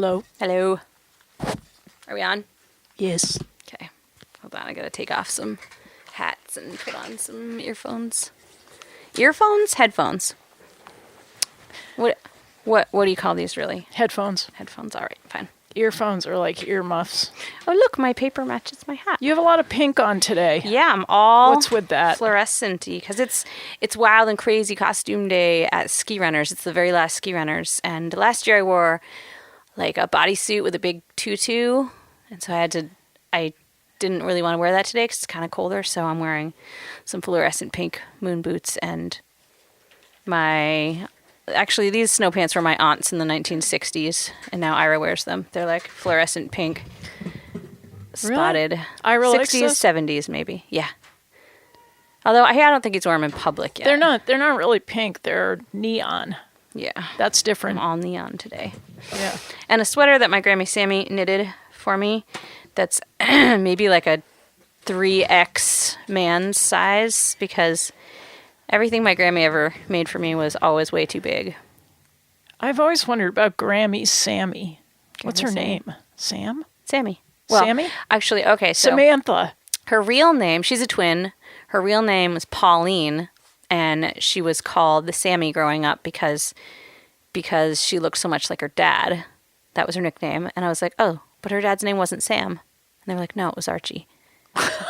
Hello. Hello. Are we on? Yes. Okay. Hold on. I gotta take off some hats and put on some earphones. Earphones? Headphones. What do you call these really? Headphones. Headphones. All right. Fine. Earphones are like earmuffs. Oh, look. My paper matches my hat. You have a lot of pink on today. Yeah, I'm all What's with that? fluorescent-y because it's wild and crazy costume day at Ski Runners. It's the very last Ski Runners. And last year I wore like a bodysuit with a big tutu. And so I didn't really want to wear that today because it's kind of colder. So I'm wearing some fluorescent pink moon boots and actually these snow pants were my aunt's in the 1960s. And now Ira wears them. They're like fluorescent pink. Spotted. Really? Ira 60s, 70s maybe. Yeah. Although I don't think he's worn them in public yet. They're not really pink. They're neon. Yeah. That's different. I'm all neon today. Yeah. And a sweater that my Grammy Sammy knitted for me that's maybe like a 3X man's size because everything my Grammy ever made for me was always way too big. I've always wondered about Grammy Sammy. What's her Sammy. name? Sam? Sammy. Well, Sammy? Actually, okay, so Samantha. her real name, she's a twin. Her real name was Pauline, and she was called the Sammy growing up because she looked so much like her dad. That was her nickname. And I was like, oh, but her dad's name wasn't Sam. And they were like, no, it was Archie.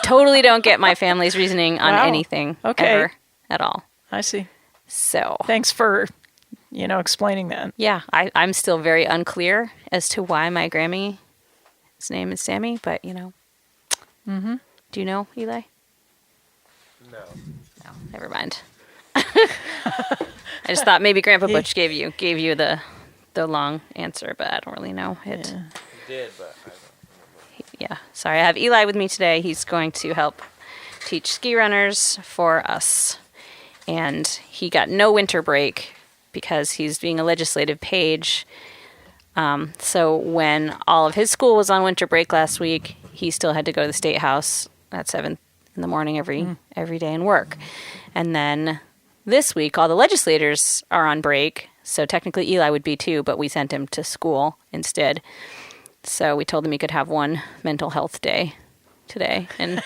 Totally don't get my family's reasoning on anything ever at all. I see. So Thanks for, explaining that. yeah, I'm still very unclear as to why my Grammy's name is Sammy, but Mm-hmm. Do you know, Eli? No. No, never mind. I just thought maybe Grandpa Butch gave you the long answer, but I don't really know it. Yeah. He did, but I don't remember. Yeah, sorry. I have Eli with me today. He's going to help teach ski runners for us. And he got no winter break because he's being a legislative page. So when all of his school was on winter break last week, he still had to go to the State House at 7 in the morning every day and work. And then this week, all the legislators are on break. So technically Eli would be too, but we sent him to school instead. So we told him he could have one mental health day today and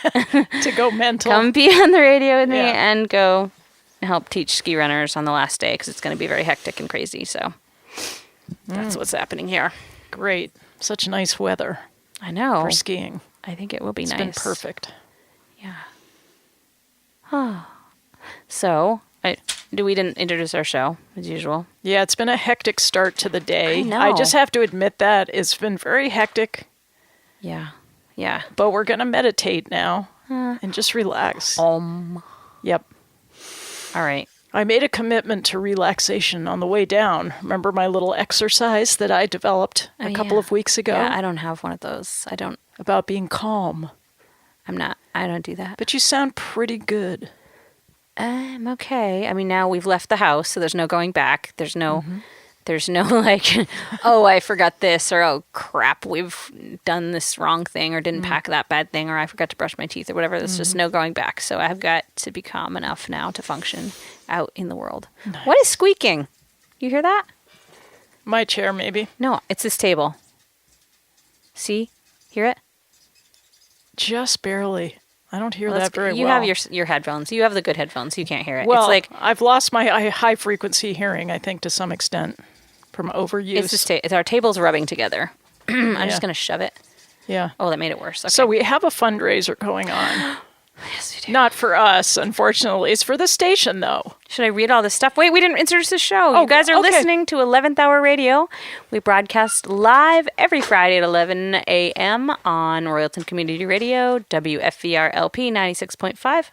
To go mental. come be on the radio with me Yeah. and go help teach ski runners on the last day because it's going to be very hectic and crazy. So that's what's happening here. Great. Such nice weather I know. for skiing. I think it will be It's nice. been perfect. Yeah. So we didn't introduce our show as usual. Yeah, it's been a hectic start to the day. I know. I just have to admit that. It's been very hectic, Yeah. Yeah. but we're going to meditate now and just relax. Yep. All right. I made a commitment to relaxation on the way down. Remember my little exercise that I developed a couple of weeks ago? Yeah, I don't have one of those. About being calm. I don't do that. But you sound pretty good. I'm okay. I mean, now we've left the house, so there's no going back. There's no like, oh, I forgot this, or oh, crap, we've done this wrong thing, or didn't pack that bad thing, or I forgot to brush my teeth, or whatever. There's just no going back. So I've got to be calm enough now to function out in the world. Nice. What is squeaking? You hear that? My chair, maybe. No, it's this table. See? Hear it? Just barely. I don't hear Well, that very you well. have your headphones. You have the good headphones. You can't hear it. Well, it's like I've lost my high frequency hearing, I think, to some extent from overuse. it's our tables rubbing together. I'm Yeah. just going to shove it. Yeah. Oh, that made it worse. Okay. So we have a fundraiser going on. yes, we do. Not for us, unfortunately. It's for the station, though. Should I read all this stuff? Wait, we didn't introduce the show. Oh, You guys are okay. listening to 11th Hour Radio. We broadcast live every Friday at 11 a.m. on Royalton Community Radio, WFVR LP 96.5,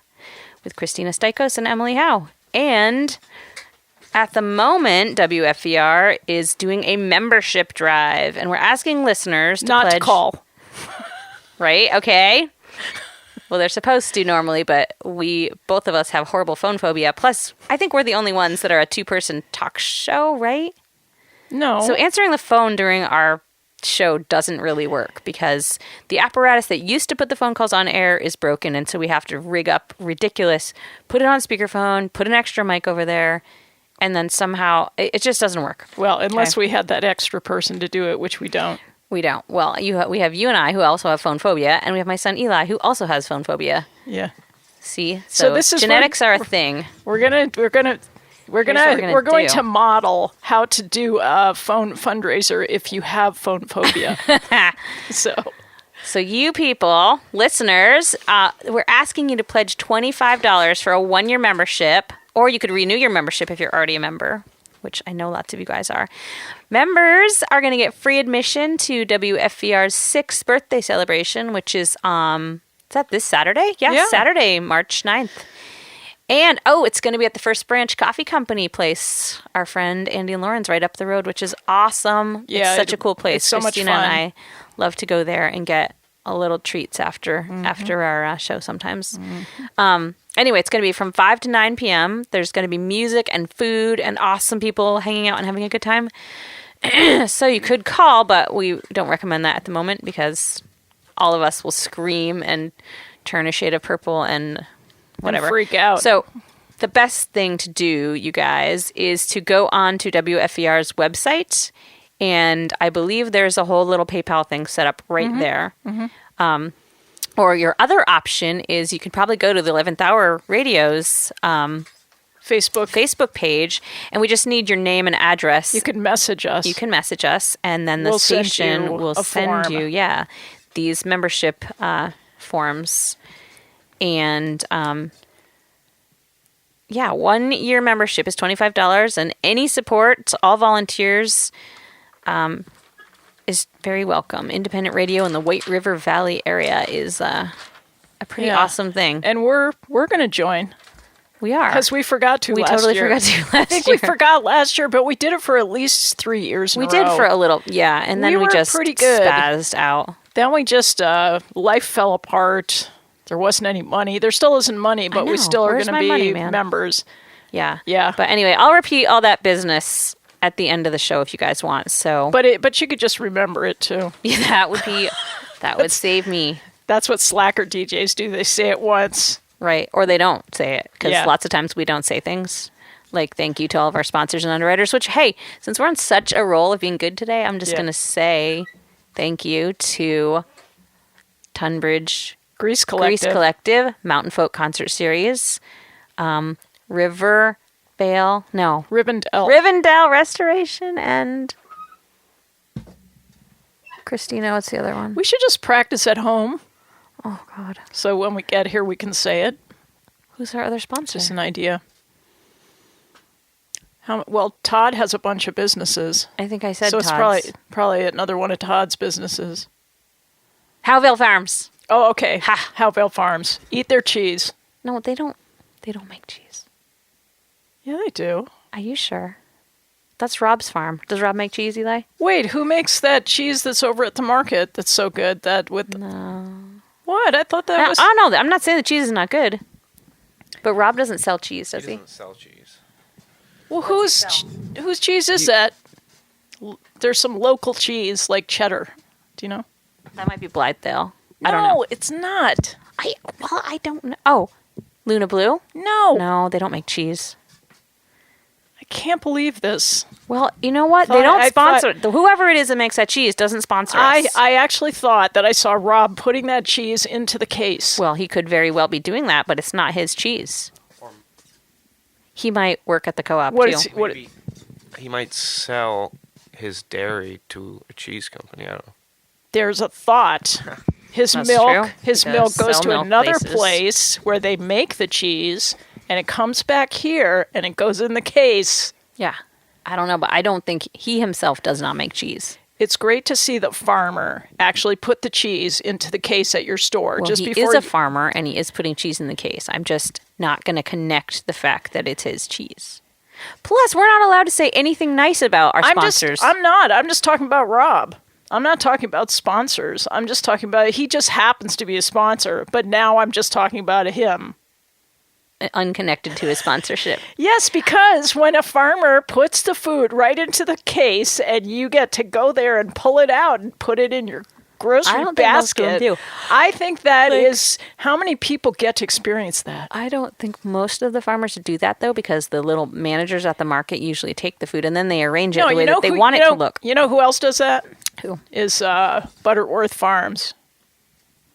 with Kristina Stykos and Emily Howe. And at the moment, WFVR is doing a membership drive, and we're asking listeners to Not pledge. to call. Right? Okay. Well, they're supposed to normally, but both of us have horrible phone phobia. Plus, I think we're the only ones that are a two-person talk show, right? No. So answering the phone during our show doesn't really work because the apparatus that used to put the phone calls on air is broken, and so we have to rig up ridiculous, put it on speakerphone, put an extra mic over there. and then somehow it just doesn't work. Well, unless Okay. we had that extra person to do it, which we don't. We don't. Well, we have you and I who also have phone phobia, and we have my son Eli who also has phone phobia. Yeah. See, So this is genetics are a thing. We're going do. to model how to do a phone fundraiser if you have phone phobia. So you people, listeners, we're asking you to pledge $25 for a 1-year membership, or you could renew your membership if you're already a member, which I know lots of you guys are. Members are going to get free admission to WFVR's 6th birthday celebration, which is that this Saturday? Yeah, Saturday, March 9th. And, it's going to be at the First Branch Coffee Company place. Our friend Andy and Lauren's right up the road, which is awesome. Yeah, it's such a cool place. It's so much Kristina fun. and I love to go there and get a little treats after our show sometimes. Anyway, it's going to be from 5 to 9 p.m. There's going to be music and food and awesome people hanging out and having a good time. So you could call, but we don't recommend that at the moment because all of us will scream and turn a shade of purple and whatever. And freak out. So the best thing to do, you guys, is to go on to WFVR's website, and I believe there's a whole little PayPal thing set up right there. Or your other option is you could probably go to the 11th Hour Radio's Facebook page, and we just need your name and address. you can message us. And then the We'll send station you will a send form. you, these membership forms. And 1-year membership is $25, and any support, all volunteers, is very welcome. Independent radio in the White River Valley area is a pretty awesome thing. And we're going to join. We are. Because we forgot to We last totally year. forgot to last I think year. we forgot last year, but we did it for at least 3 years in We a did row. for a little, and then We we were just pretty good. spazzed out. Then we just, life fell apart. There wasn't any money. There still isn't money, but we know. still are Where's going to my be money, man? members. Yeah. Yeah. But anyway, I'll repeat all that business at the end of the show if you guys want. So, But you could just remember it, too. that would save me. That's what slacker DJs do. They say it once. Right. Or they don't say it because Yeah. lots of times we don't say things like thank you to all of our sponsors and underwriters, which, hey, since we're on such a roll of being good today, I'm just going to say thank you to Tunbridge Grease Collective. Mountain Folk Concert Series, Rivendell Restoration, and Kristina, what's the other one? We should just practice at home. Oh, God. So when we get here, we can say it. Who's our other sponsor? Just an idea. Well, Todd has a bunch of businesses. I think I said so it's Todd's. probably another one of Todd's businesses. Howeville Farms. Oh, okay. Ha. Howeville Farms. Eat their cheese. No, they don't make cheese. Yeah, they do. Are you sure? That's Rob's farm. Does Rob make cheese, Eli? Wait, who makes that cheese that's over at the market that's so good? No. What? I thought that was... I don't know. I'm not saying the cheese is not good. But Rob doesn't sell cheese, does He he? doesn't sell cheese. Well, whose cheese is that? There's some local cheese, like cheddar. Do you know? That might be Blythedale. I don't know. No, it's not. I don't know. Oh, Luna Blue? No. No, they don't make cheese. I can't believe this. Well, you know what? They don't sponsor. Whoever it is that makes that cheese doesn't sponsor us. I actually thought that I saw Rob putting that cheese into the case. Well, he could very well be doing that, but it's not his cheese. He might work at the co-op, What too. is he- what- Maybe he might sell his dairy to a cheese company. I don't know. There's a thought. His That's milk true. his He milk does goes sell to milk another places. place where they make the cheese, and it comes back here, and it goes in the case. Yeah. I don't know, but I don't think he himself does not make cheese. It's great to see the farmer actually put the cheese into the case at your store. Well, just he before is a farmer, and he is putting cheese in the case. I'm just not going to connect the fact that it's his cheese. Plus, we're not allowed to say anything nice about our sponsors. I'm not. I'm just talking about Rob. I'm not talking about sponsors. I'm just talking about he just happens to be a sponsor, but now I'm just talking about him. Unconnected to his sponsorship. Yes, because when a farmer puts the food right into the case and you get to go there and pull it out and put it in your grocery I don't think most of them basket. do. I think that is how many people get to experience that. I don't think most of the farmers do that, though, because the little managers at the market usually take the food and then they arrange it the way that they want it to look. You know who else does that? Who? Is Butterworth Farms.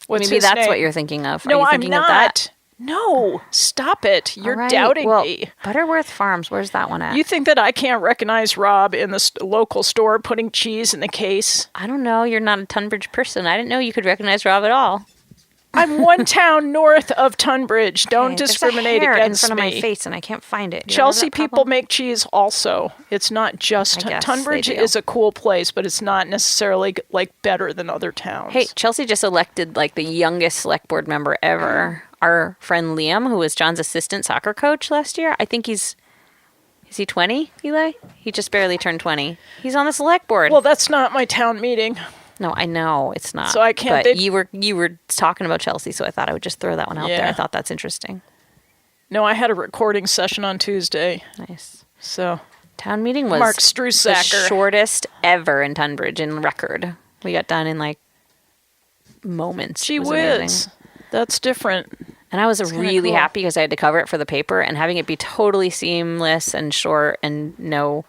What's Maybe his that's name? what you're thinking of. No, Are you I'm thinking not. of that? No, stop it. You're All right. doubting Well, me. Butterworth Farms, where's that one at? You think that I can't recognize Rob in the local store putting cheese in the case? I don't know. You're not a Tunbridge person. I didn't know you could recognize Rob at all. I'm one town north of Tunbridge. Don't Okay, discriminate there's a hair against in front me. of my face, and I can't find it. Do you Chelsea have that people problem? make cheese also. It's not just I guess Tunbridge they do. is a cool place, but it's not necessarily like better than other towns. Hey, Chelsea just elected like the youngest select board member ever. Our friend Liam, who was John's assistant soccer coach last year, I think is he 20, Eli? He just barely turned 20. He's on the select board. Well, that's not my town meeting. No, I know it's not. So I can't- But they- you were talking about Chelsea, so I thought I would just throw that one out there. Yeah. I thought that's interesting. No, I had a recording session on Tuesday. Nice. So Town meeting was Mark the Strusacker. shortest ever in Tunbridge in record. We got done in like moments. Gee It was whiz. amazing. That's different. And I was kinda really cool. happy because I had to cover it for the paper, and having it be totally seamless and short and no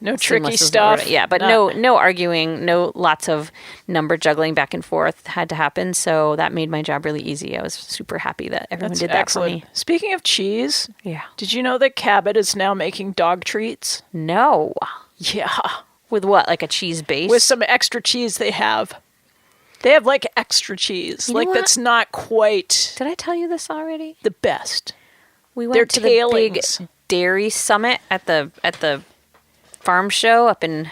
No seamless tricky is the stuff. word. Yeah, but no arguing, no lots of number juggling back and forth had to happen. So that made my job really easy. I was super happy that everyone That's did that excellent. for me. Speaking of cheese, Yeah. did you know that Cabot is now making dog treats? No. Yeah. With what? Like a cheese base? With some extra cheese they have. They have like extra cheese. You know Like what? that's not quite Did I tell you this already? the best. We They're went to the big tailings. dairy summit at the farm show up in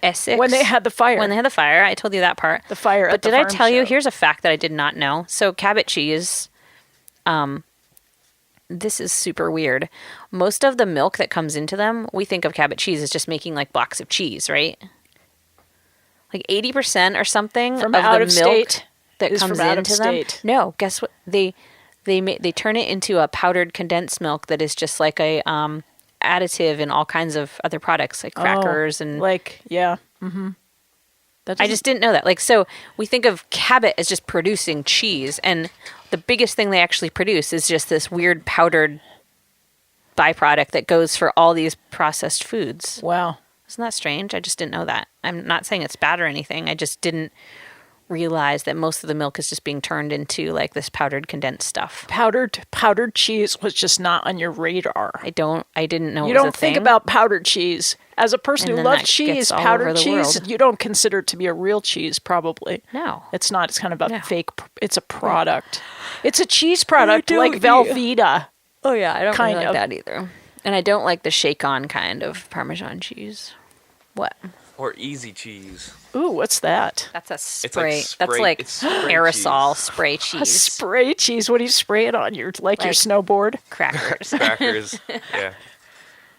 Essex. When they had the fire. When they had the fire. I told you that part. The fire But at the did I farm tell you? show. Here's a fact that I did not know. So Cabot cheese, this is super weird. Most of the milk that comes into them, we think of Cabot cheese as just making like blocks of cheese, right? Like 80% or something From of out the of milk state that is comes from out of into them. state. No, guess what? They turn it into a powdered condensed milk that is just like a additive in all kinds of other products like crackers and like yeah. Mm-hmm. I just didn't know that. Like, so we think of Cabot as just producing cheese, and the biggest thing they actually produce is just this weird powdered byproduct that goes for all these processed foods. Wow. Isn't that strange? I just didn't know that. I'm not saying it's bad or anything. I just didn't realize that most of the milk is just being turned into like this powdered condensed stuff. Powdered cheese was just not on your radar. I didn't know You it was don't a think thing. about powdered cheese. As a person And who then loves that cheese, gets all powdered over the cheese, world. you don't consider it to be a real cheese, probably. No. It's not. It's kind of a No. fake, it's a product. It's a cheese product don't like eat- Velveeta. Oh yeah, I don't Kind really of. like that either. And I don't like the shake-on kind of Parmesan cheese. What? Or easy cheese. Ooh, what's that? That's a It's spray. like That's spray- like it's spray aerosol cheese. spray A cheese. spray cheese. What do you spray it on? Your your Like- snowboard? Crackers. Crackers. Yeah.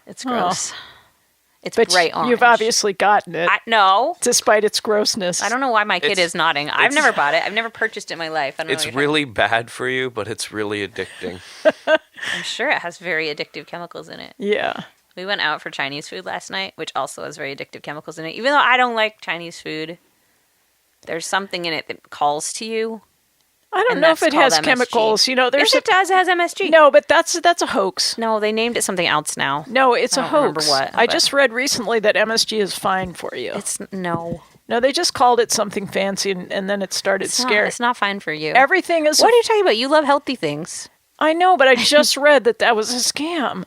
It's gross. It's But bright orange. you've obviously gotten it, no. despite its grossness. I don't know why my kid It's- is nodding. I've it's- never bought it. I've never purchased it in my life. I don't It's know what you're really bad for you, but it's really addicting. talking- I'm sure it has very addictive chemicals in it. Yeah. We went out for Chinese food last night, which also has very addictive chemicals in it. Even though I don't like Chinese food, there's something in it that calls to you. I don't And know if that's it has called MSG. chemicals. You know, there's Yes, it does. It has MSG. no, but that's a hoax. No, they named it something else now. No, it's I a don't remember hoax. what, I but- just read recently that MSG is fine for you. It's no. No, they just called it something fancy, and then it started It's not, scaring. it's not fine for you. Everything is. What are you talking about? You love healthy things. I know, but I just read that was a scam.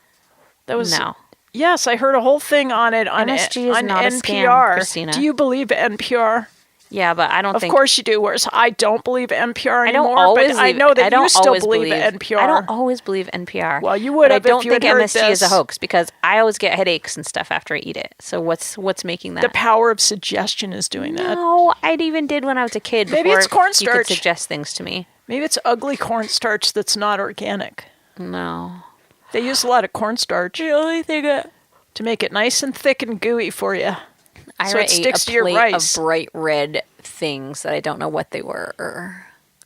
That was No. Yes, I heard a whole thing on it on MSG is on not a NPR. scam, Kristina. Do you believe NPR? Yeah, but I don't Of think. course you do. Whereas I don't believe NPR I don't anymore. always. but I believe- know that I don't you still always believe NPR. I don't always believe NPR. Well, you would But have I don't if you think had heard MSG is a this. hoax because I always get headaches and stuff after I eat it. So what's making that? The power of suggestion is doing that. No, I even did when I was a kid. Maybe before it's You cornstarch. could suggest things to me. Maybe it's ugly cornstarch that's not organic. No. They use a lot of cornstarch. The only thing to make it nice and thick and gooey for you. I So it ate sticks a to your plate rice. of bright red things that I don't know what they were.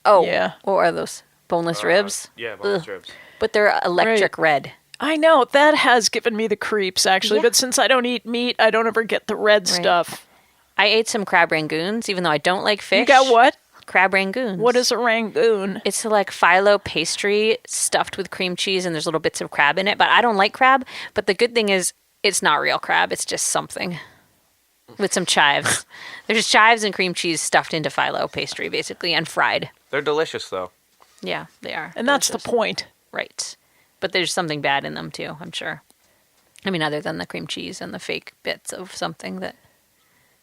Oh, Yeah. What are those? Boneless ribs? Yeah, boneless Ugh. ribs. But they're electric red. I know that has given me the creeps actually, Yeah. but since I don't eat meat, I don't ever get the red stuff. I ate some crab rangoons, even though I don't like fish. You got what? Crab rangoons. What is a rangoon? It's like phyllo pastry stuffed with cream cheese, and there's little bits of crab in it. But I don't like crab. But the good thing is, it's not real crab. It's just something with some chives. There's chives and cream cheese stuffed into phyllo pastry, basically, and fried. They're delicious, though. Yeah, they are. And that's the delicious. point. Right. But there's something bad in them, too, I'm sure. I mean, other than the cream cheese and the fake bits of something that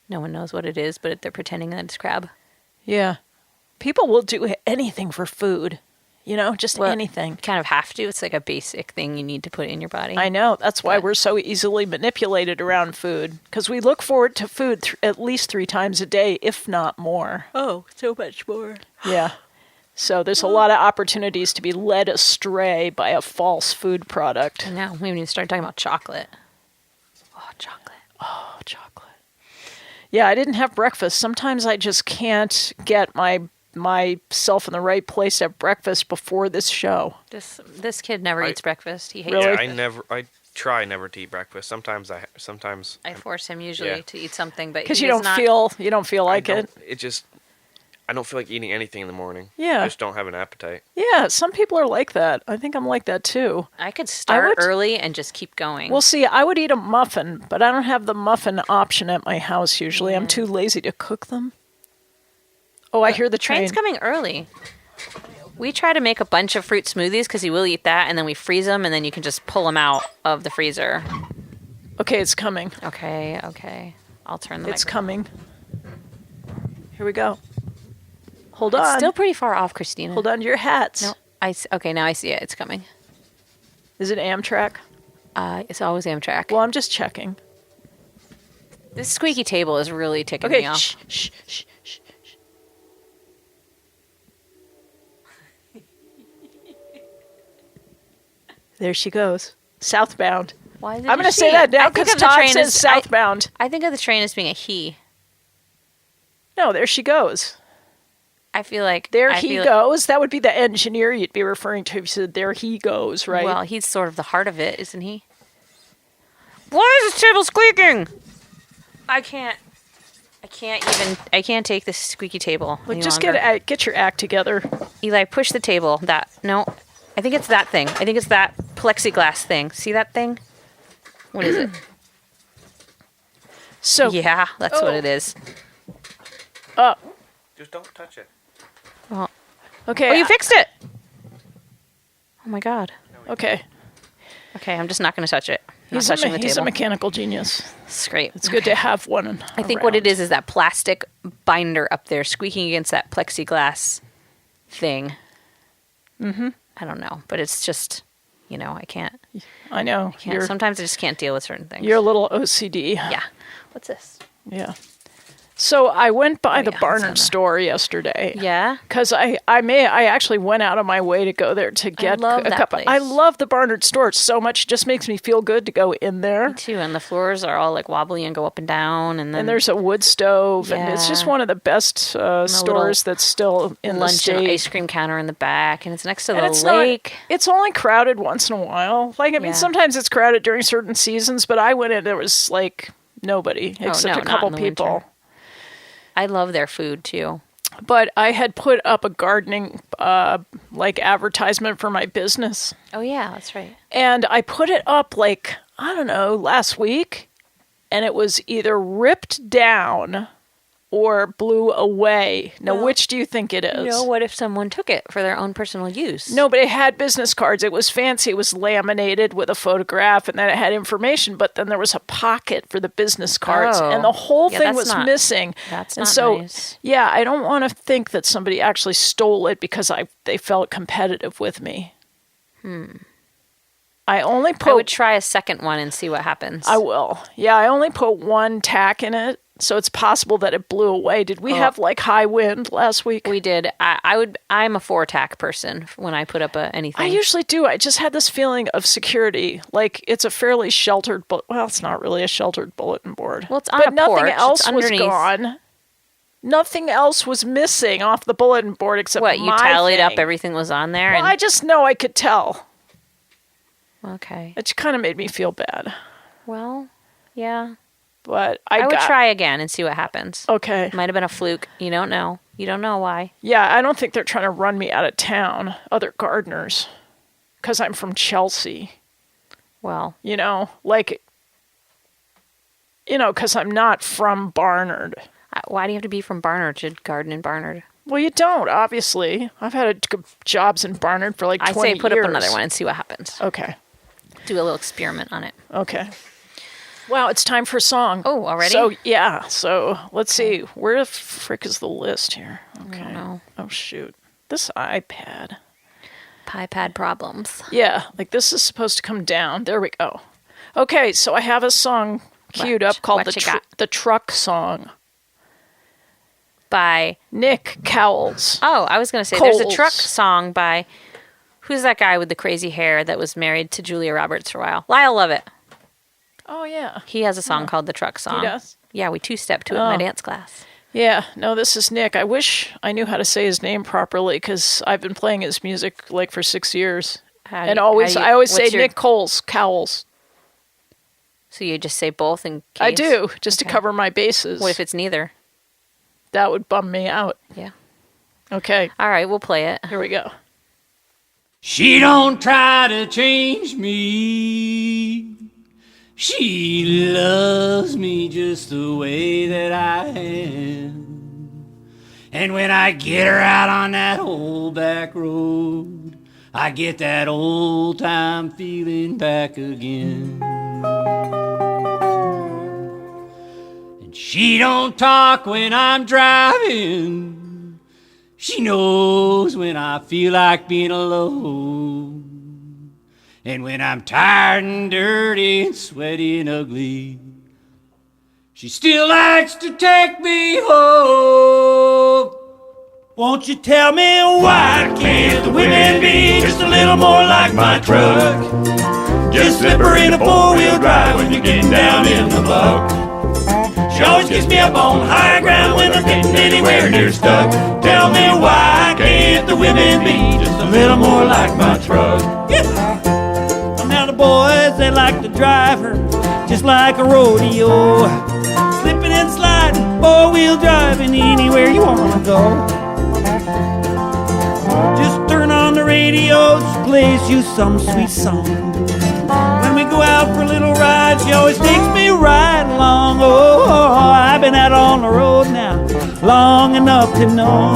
no one knows what it is, but they're pretending that it's crab. Yeah. People will do anything for food. You know, just Well, anything. You kind of have to. It's like a basic thing you need to put in your body. I know. That's why But- we're so easily manipulated around food. Because we look forward to food at least 3 times a day, if not more. Oh, so much more. Yeah. So there's a lot of opportunities to be led astray by a false food product. And now we haven't even started talking about chocolate. Oh, chocolate. Oh, chocolate. Yeah, I didn't have breakfast. Sometimes I just can't get myself in the right place at breakfast before this show. This kid never eats breakfast. He hates Really? it. I try never to eat breakfast. Sometimes I force him usually Yeah. to eat something, but Because he you does don't feel like it. I don't feel like eating anything in the morning. Yeah. I just don't have an appetite. Yeah, some people are like that. I think I'm like that too. I could start would- early and just keep going. Well, see, I would eat a muffin, but I don't have the muffin option at my house usually. I'm too lazy to cook them. Oh, I hear the train. Train's coming early. We try to make a bunch of fruit smoothies because he will eat that, and then we freeze them, and then you can just pull them out of the freezer. Okay, it's coming. Okay. I'll turn the It's microphone. coming. Here we go. Hold on. It's still pretty far off, Kristina. Hold on to your hats. No, okay, now I see it. It's coming. Is it Amtrak? It's always Amtrak. Well, I'm just checking. This squeaky table is really ticking Okay, me off. shh, shh, shh, shh, shh. There she goes. Southbound. Why is it I'm a going to say she? that now I think because of the Todd train says as southbound. I think of the train as being a he. No, there she goes. I feel like There he goes. That would be the engineer you'd be referring to if you said there he goes, right? Well, he's sort of the heart of it, isn't he? Why is this table squeaking? I can't take this squeaky table Look, any just longer. get your act together. Eli, push the table. I think it's that thing. I think it's that plexiglass thing. See that thing? What is it? So, Yeah, that's what Oh. it is. Just don't touch it. Well, okay. oh, you fixed it. Oh my god. Okay. Okay, I'm just not going to touch it. I'm not He's touching the a table. mechanical genius. It's great. It's good to have one. I think what it is that plastic binder up there squeaking against that plexiglass thing. Mm-hmm. I don't know, but it's just, I can't. I know. Sometimes I just can't deal with certain things. You're a little OCD. Yeah. What's this? Yeah. So I went by the yeah, Barnard it's Store yesterday. Yeah. Because I actually went out of my way to go there to get love a that cup. place. I love the Barnard Store so much. It just makes me feel good to go in there. Too, and the floors are all like wobbly and go up and down, and then And there's a wood stove, and it's Yeah. just one of the best stores that's still in the lunch and state. ice cream counter in the back, and it's next to And the it's lake. It's only crowded once in a while. Like, I mean, Yeah. sometimes it's crowded during certain seasons, but I went in, there was like nobody except no, a not couple in the people. winter. I love their food too. But I had put up a gardening advertisement for my business. Oh yeah, that's right. And I put it up last week, and it was either ripped down or blew away. Now, Well, which do you think it is? What if someone took it for their own personal use? No, but it had business cards. It was fancy. It was laminated with a photograph, and then it had information, but then there was a pocket for the business cards, Oh. and the whole Yeah, thing that's was not- missing. that's and not so, nice. yeah, I don't want to think that somebody actually stole it because they felt competitive with me. I only I would put... try a second one and see what happens. I will. Yeah, I only put one tack in it, so it's possible that it blew away. Did we have high wind last week? We did. I'm a 4-tack person when I put up anything. I usually do. I just had this feeling of security. Like, it's a fairly sheltered... Well, it's not really a sheltered bulletin board. Well, it's on but a nothing porch. else It's was underneath. gone. Nothing else was missing off the bulletin board except What, you my tallied up thing. everything was on there? Well, I just know I could tell. Okay. It kind of made me feel bad. Well, yeah. But I would try again and see what happens. Okay. Might have been a fluke. You don't know. You don't know why. Yeah, I don't think they're trying to run me out of town, other gardeners, because I'm from Chelsea. Well, because I'm not from Barnard. why do you have to be from Barnard to garden in Barnard? Well, you don't, obviously. I've had jobs in Barnard for like 20 years. I say put up another one and see what happens. Okay. Do a little experiment on it. Okay. Wow, it's time for a song. Oh, already? So let's see. Where the frick is the list here? Okay. I don't know. Oh, shoot. This iPad. iPad problems. Yeah, like this is supposed to come down. There we go. Okay, so I have a song queued up called the Truck Song by Nick Cowles. Oh, I was going to say Coles. There's a truck song by who's that guy with the crazy hair that was married to Julia Roberts for a while? Lyle Lovett. Oh, yeah. He has a song called The Truck Song. He does? Yeah, we two-stepped to it in my dance class. Yeah, no, this is Nick. I wish I knew how to say his name properly because I've been playing his music like for 6 years. I always say Nick Cowles. So you just say both in case? I do, just to cover my bases. What if it's neither? That would bum me out. Yeah. Okay. All right, we'll play it. Here we go. She don't try to change me. She loves me just the way that I am. And when I get her out on that old back road, I get that old time feeling back again. And she don't talk when I'm driving. She knows when I feel like being alone. And when I'm tired and dirty and sweaty and ugly, she still likes to take me home. Won't you tell me why can't the women be just a little more like my truck? Just slip her in a four-wheel drive when you're getting down in the muck. She always gets me up on high ground when I'm getting anywhere near stuck. Tell me why can't the women be just a little more like my truck? Yeah. Now the boys, they like to drive her just like a rodeo. Slipping and sliding, four-wheel driving anywhere you want to go. Just turn on the radio, she plays you some sweet song. When we go out for a little ride, she always takes me right along. Oh, I've been out on the road now long enough to know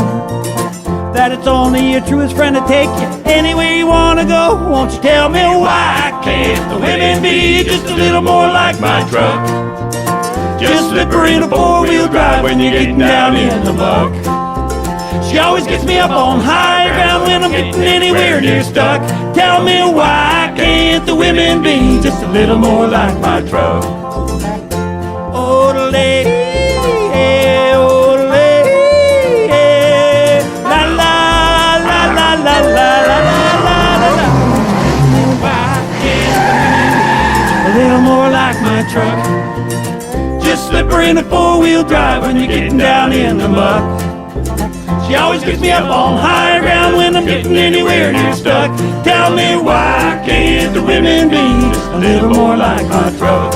that it's only your truest friend to take you anywhere you want to go. Won't you tell me why can't the women be just a little more like my truck? Just slip her in a four-wheel drive when you're getting down in the muck. She always gets me up on high ground when I'm getting anywhere near stuck. Tell me why can't the women be just a little more like my truck? Oh, the lady, oh, the lady, la la la la la la la la la. Why can't the women be a little more like my truck? Just slip her in a four-wheel drive when you're getting down in the muck. She always gets me up on higher ground when I'm getting anywhere near stuck. Tell me why can't the women be just a little more like my truck?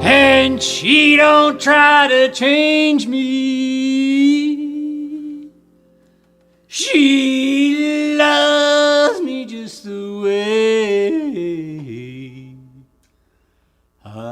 And she don't try to change me. She loves me just the way I am.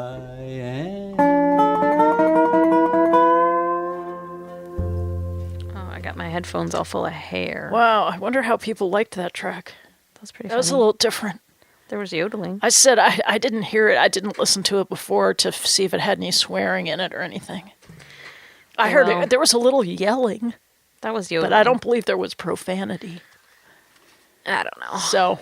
My headphones all full of hair. Wow, I wonder how people liked that track. That was pretty funny. That was a little different. There was yodeling. I said I didn't hear it. I didn't listen to it before to see if it had any swearing in it or anything. I heard it. There was a little yelling. That was yodeling. But I don't believe there was profanity. I don't know. So,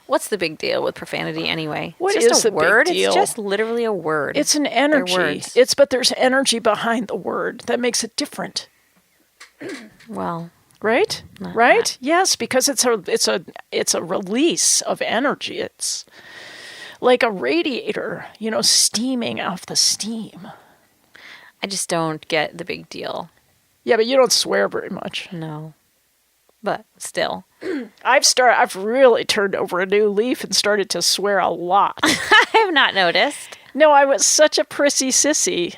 what's the big deal with profanity anyway? What it's just is a the word? big deal? It's just literally a word. It's an energy. But there's energy behind the word that makes it different. Well, right? Right? Yes, because it's a release of energy. It's like a radiator, steaming off the steam. I just don't get the big deal. Yeah, but you don't swear very much. No. but still. I've really turned over a new leaf and started to swear a lot. I have not noticed. No, I was such a prissy sissy.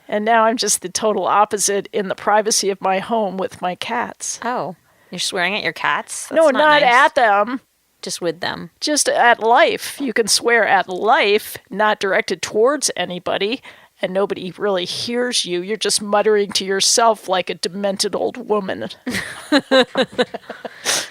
And now I'm just the total opposite in the privacy of my home with my cats. Oh, you're swearing at your cats? That's No, not nice. at them. Just with them. Just at life. You can swear at life, not directed towards anybody, and nobody really hears you. You're just muttering to yourself like a demented old woman.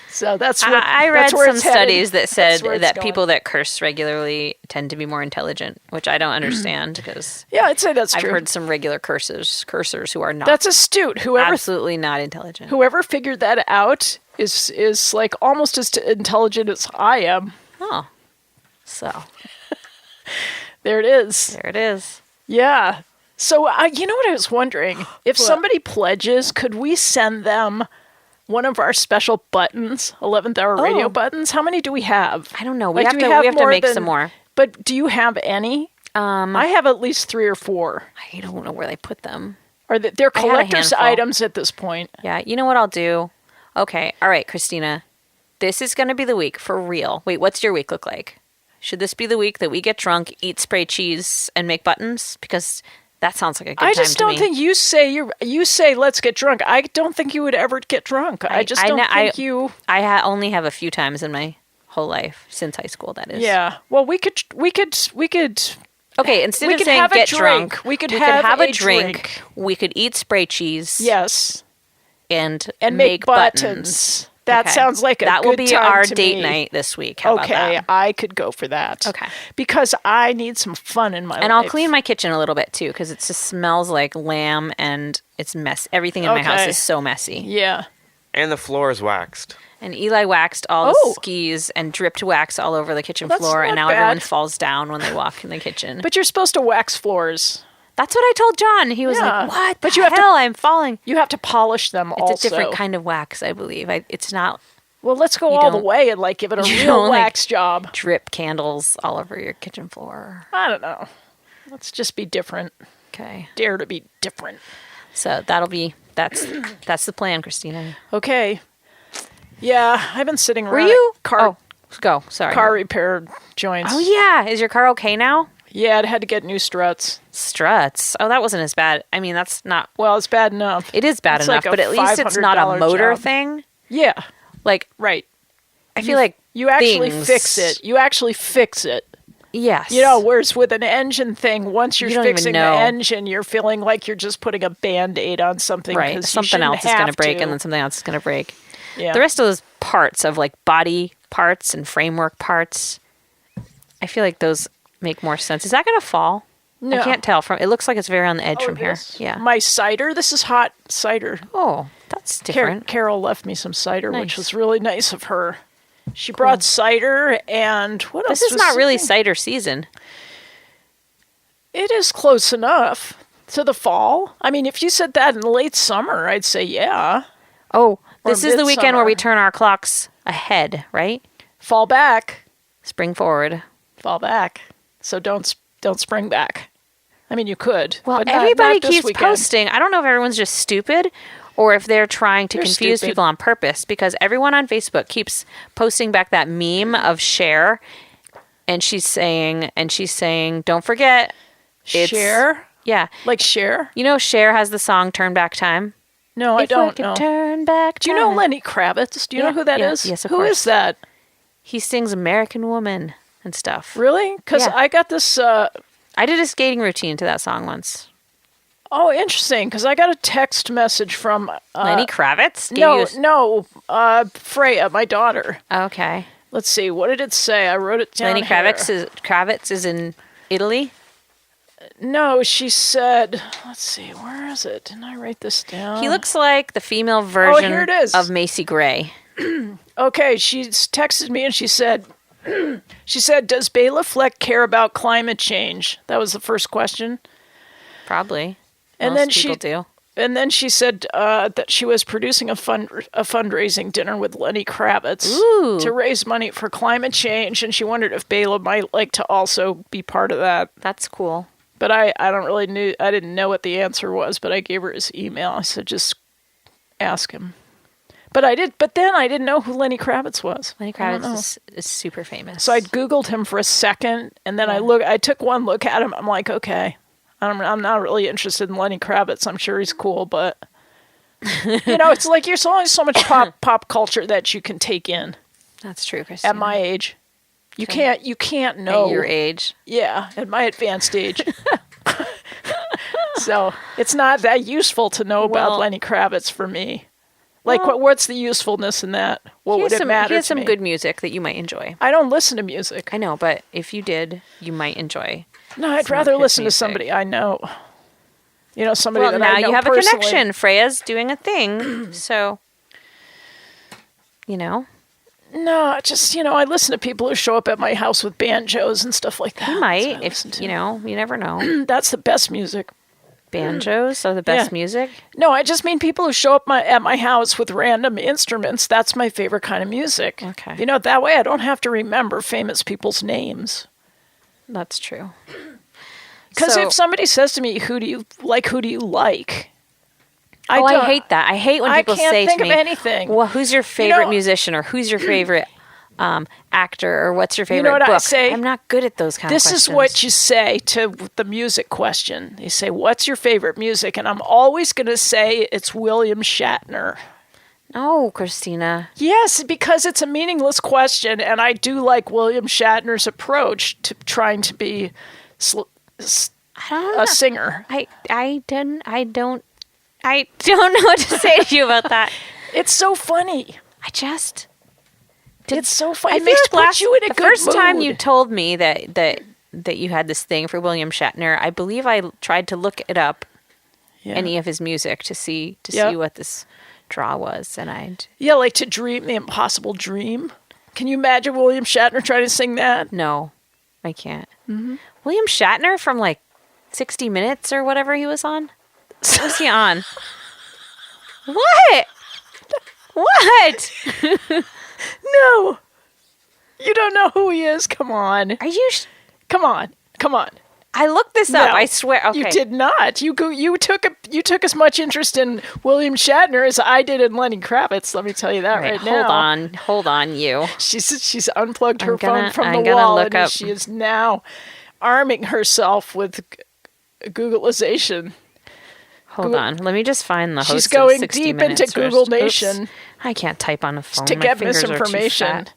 So that's what I read that's where some it's headed. studies that said That's where it's that going. people that curse regularly tend to be more intelligent, which I don't understand because Yeah, I'd say that's I've true. heard some regular cursers who are not That's astute. absolutely not intelligent. Whoever figured that out is like almost as intelligent as I am. Oh, so There it is. there it is. Yeah. So you know what I was wondering? If somebody pledges, could we send them one of our special buttons, 11th hour radio buttons? How many do we have? I don't know. Like, We do have to more make than- some more. But do you have any? I have at least 3 or 4. I don't know where they put them. Or they're I had a collector's handful. items at this point. Yeah, you know what I'll do? Okay, all right, Kristina. This is going to be the week for real. Wait, what's your week look like? Should this be the week that we get drunk, eat spray cheese, and make buttons? Because that sounds like a good time I to me. just don't think you say let's get drunk. I don't think you would ever get drunk. I just don't think you. I only have a few times in my whole life since high school. That is. Yeah. Well, we could. Okay, instead We of could saying have a get drink. drunk, We could have a a drink. drink. We could eat spray cheese. Yes. And make buttons. buttons. That Okay. sounds like a that good will be time our to date me. night this week. How about Okay, that? I could go for that. Okay. Because I need some fun in my life. And I'll clean my kitchen a little bit too, because it just smells like lamb and it's mess. Everything in my house Okay. is so messy. Yeah. And the floor is waxed. And Eli waxed all Oh. the skis and dripped wax all over the kitchen That's floor, and not now bad. everyone falls down when they walk in the kitchen. But you're supposed to wax floors. That's what I told John. He was Yeah. like, "What? But the you have to- hell? I'm falling." You have to polish them It's also. a different kind of wax, I believe. It's not Well, let's go You all the don't- way and like give it a you real don't, like- wax job. drip candles all over your kitchen floor. I don't know. Let's just be different. Okay, Dare to be different. so that's the plan, Kristina. Okay. Yeah, I've been sitting Were around you? at car Oh, go. Sorry. car repair joints. Oh yeah, is your car okay now? Yeah, it had to get new struts. Struts. Oh, that wasn't as bad. I mean, that's not. Well, it's bad enough. It is bad It's enough, like a but at least it's not a $500 motor job. thing. Yeah, Like, right. I feel like You actually things- fix it. You actually fix it. Yes. You know, whereas with an engine thing, once you're You don't even fixing the know. engine, you're feeling like you're just putting a Band-Aid on something. right? 'cause you Something shouldn't else is going to have break, and then something else is going to break. Yeah. The rest of those parts of like body parts and framework parts, I feel like those make more sense. Is that going to fall? No. I can't tell from. It looks like it's very on the edge Oh, from here. this- Yeah. My cider, this is hot cider. Oh, that's different. Carol left me some cider, which Nice. was really nice of her. She brought cider and what else? This is was not really something- cider season. It is close enough to the fall. I mean, if you said that in late summer, I'd say yeah. Oh, Or this is the weekend where we midsummer. turn our clocks ahead, right? Fall back, Spring forward. fall back. So don't spring back. I mean, you could. Well, but not- everybody not this keeps weekend. posting. I don't know if everyone's just stupid or if they're trying to They're confuse stupid. people on purpose, because everyone on Facebook keeps posting back that meme of Cher, and she's saying, don't forget, it's Share, Yeah. like share. You know Cher has the song Turn Back Time? No, I If we don't could know. Turn back Do you know time. Lenny Kravitz? Do you know Yeah, who that yeah, is? yes, of Who course. is that? He sings American Woman and stuff. Really? Because Yeah. I got this. I did a skating routine to that song once. Oh, interesting. Because I got a text message from Lenny Kravitz? Freya, my daughter. Okay. Let's see. What did it say? I wrote it down. Lenny here. Kravitz is in Italy? No, she said. Let's see. Where is it? Didn't I write this down? He looks like the female version here it is. of Macy Gray. Okay, she's texted me and she said, does Bela Fleck care about climate change? That was the first question. Probably. And Most then people do. And then she said that she was producing a fundraising dinner with Lenny Kravitz Ooh. to raise money for climate change, and she wondered if Bela might like to also be part of that. That's cool. But I didn't know what the answer was, but I gave her his email. I said, just ask him. But then I didn't know who Lenny Kravitz was. Lenny Kravitz is super famous. So I Googled him for a second, and then I took one look at him. I'm like, okay, I'm not really interested in Lenny Kravitz. I'm sure he's cool, but it's like there's only so much pop culture that you can take in. That's true, Kristina. At my age, you can't know. At your age. Yeah, at my advanced age. So it's not that useful to know about Lenny Kravitz for me. Like, what's the usefulness in that? What would it matter? He has to some me? good music that you might enjoy. I don't listen to music. I know, but if you did, you might enjoy. No, I'd rather listen to somebody I know. Somebody that I know now you have personally. a connection. Freya's doing a thing, so No, just I listen to people who show up at my house with banjos and stuff like that. You might, if you never know. That's the best music. Banjos are the best music? No, I just mean people who show up at my house with random instruments. That's my favorite kind of music. Okay. That way I don't have to remember famous people's names. That's true. Because if somebody says to me, who do you like? I hate that. I hate when people say to me, I can't think of anything. Well, who's your favorite musician, or who's your favorite actor, or what's your favorite book? I say? I'm not good at those kind of questions. This is what you say to the music question. You say, what's your favorite music? And I'm always going to say it's William Shatner. No, Kristina. Yes, because it's a meaningless question, and I do like William Shatner's approach to trying to be a singer. I don't know what to say to you about that. It's so funny. It's so funny. It makes you in a good mood. The first time you told me that you had this thing for William Shatner, I believe I tried to look it up, any of his music, to see what this draw was, and like To Dream the Impossible Dream. Can you imagine William Shatner trying to sing that? No, I can't. Mm-hmm. William Shatner from 60 Minutes or whatever he was on. What was he on? What? What? No. You don't know who he is. Come on. Are you? Come on. I looked this up. I swear. Okay. You did not. You took as much interest in William Shatner as I did in Lenny Kravitz. Let me tell you that right now. Hold on, you. She's unplugged her phone from the wall, and she is now arming herself with Googleization. Hold on. Let me just find the host She's going of 60 deep Minutes into Google Nation. I can't type on a phone. To get My fingers misinformation. are too fat.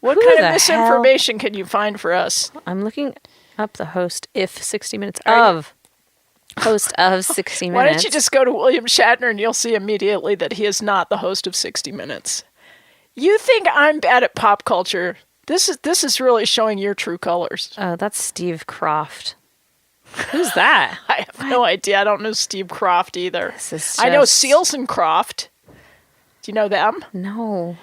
What Who kind the of misinformation can you find for us? I'm looking up the host host of 60 Minutes. Why don't you just go to William Shatner and you'll see immediately that he is not the host of 60 Minutes. You think I'm bad at pop culture. This is really showing your true colors. Oh, that's Steve Croft. Who's that? I have no idea. I don't know Steve Croft either. I know Seals and Croft. Do you know them? No.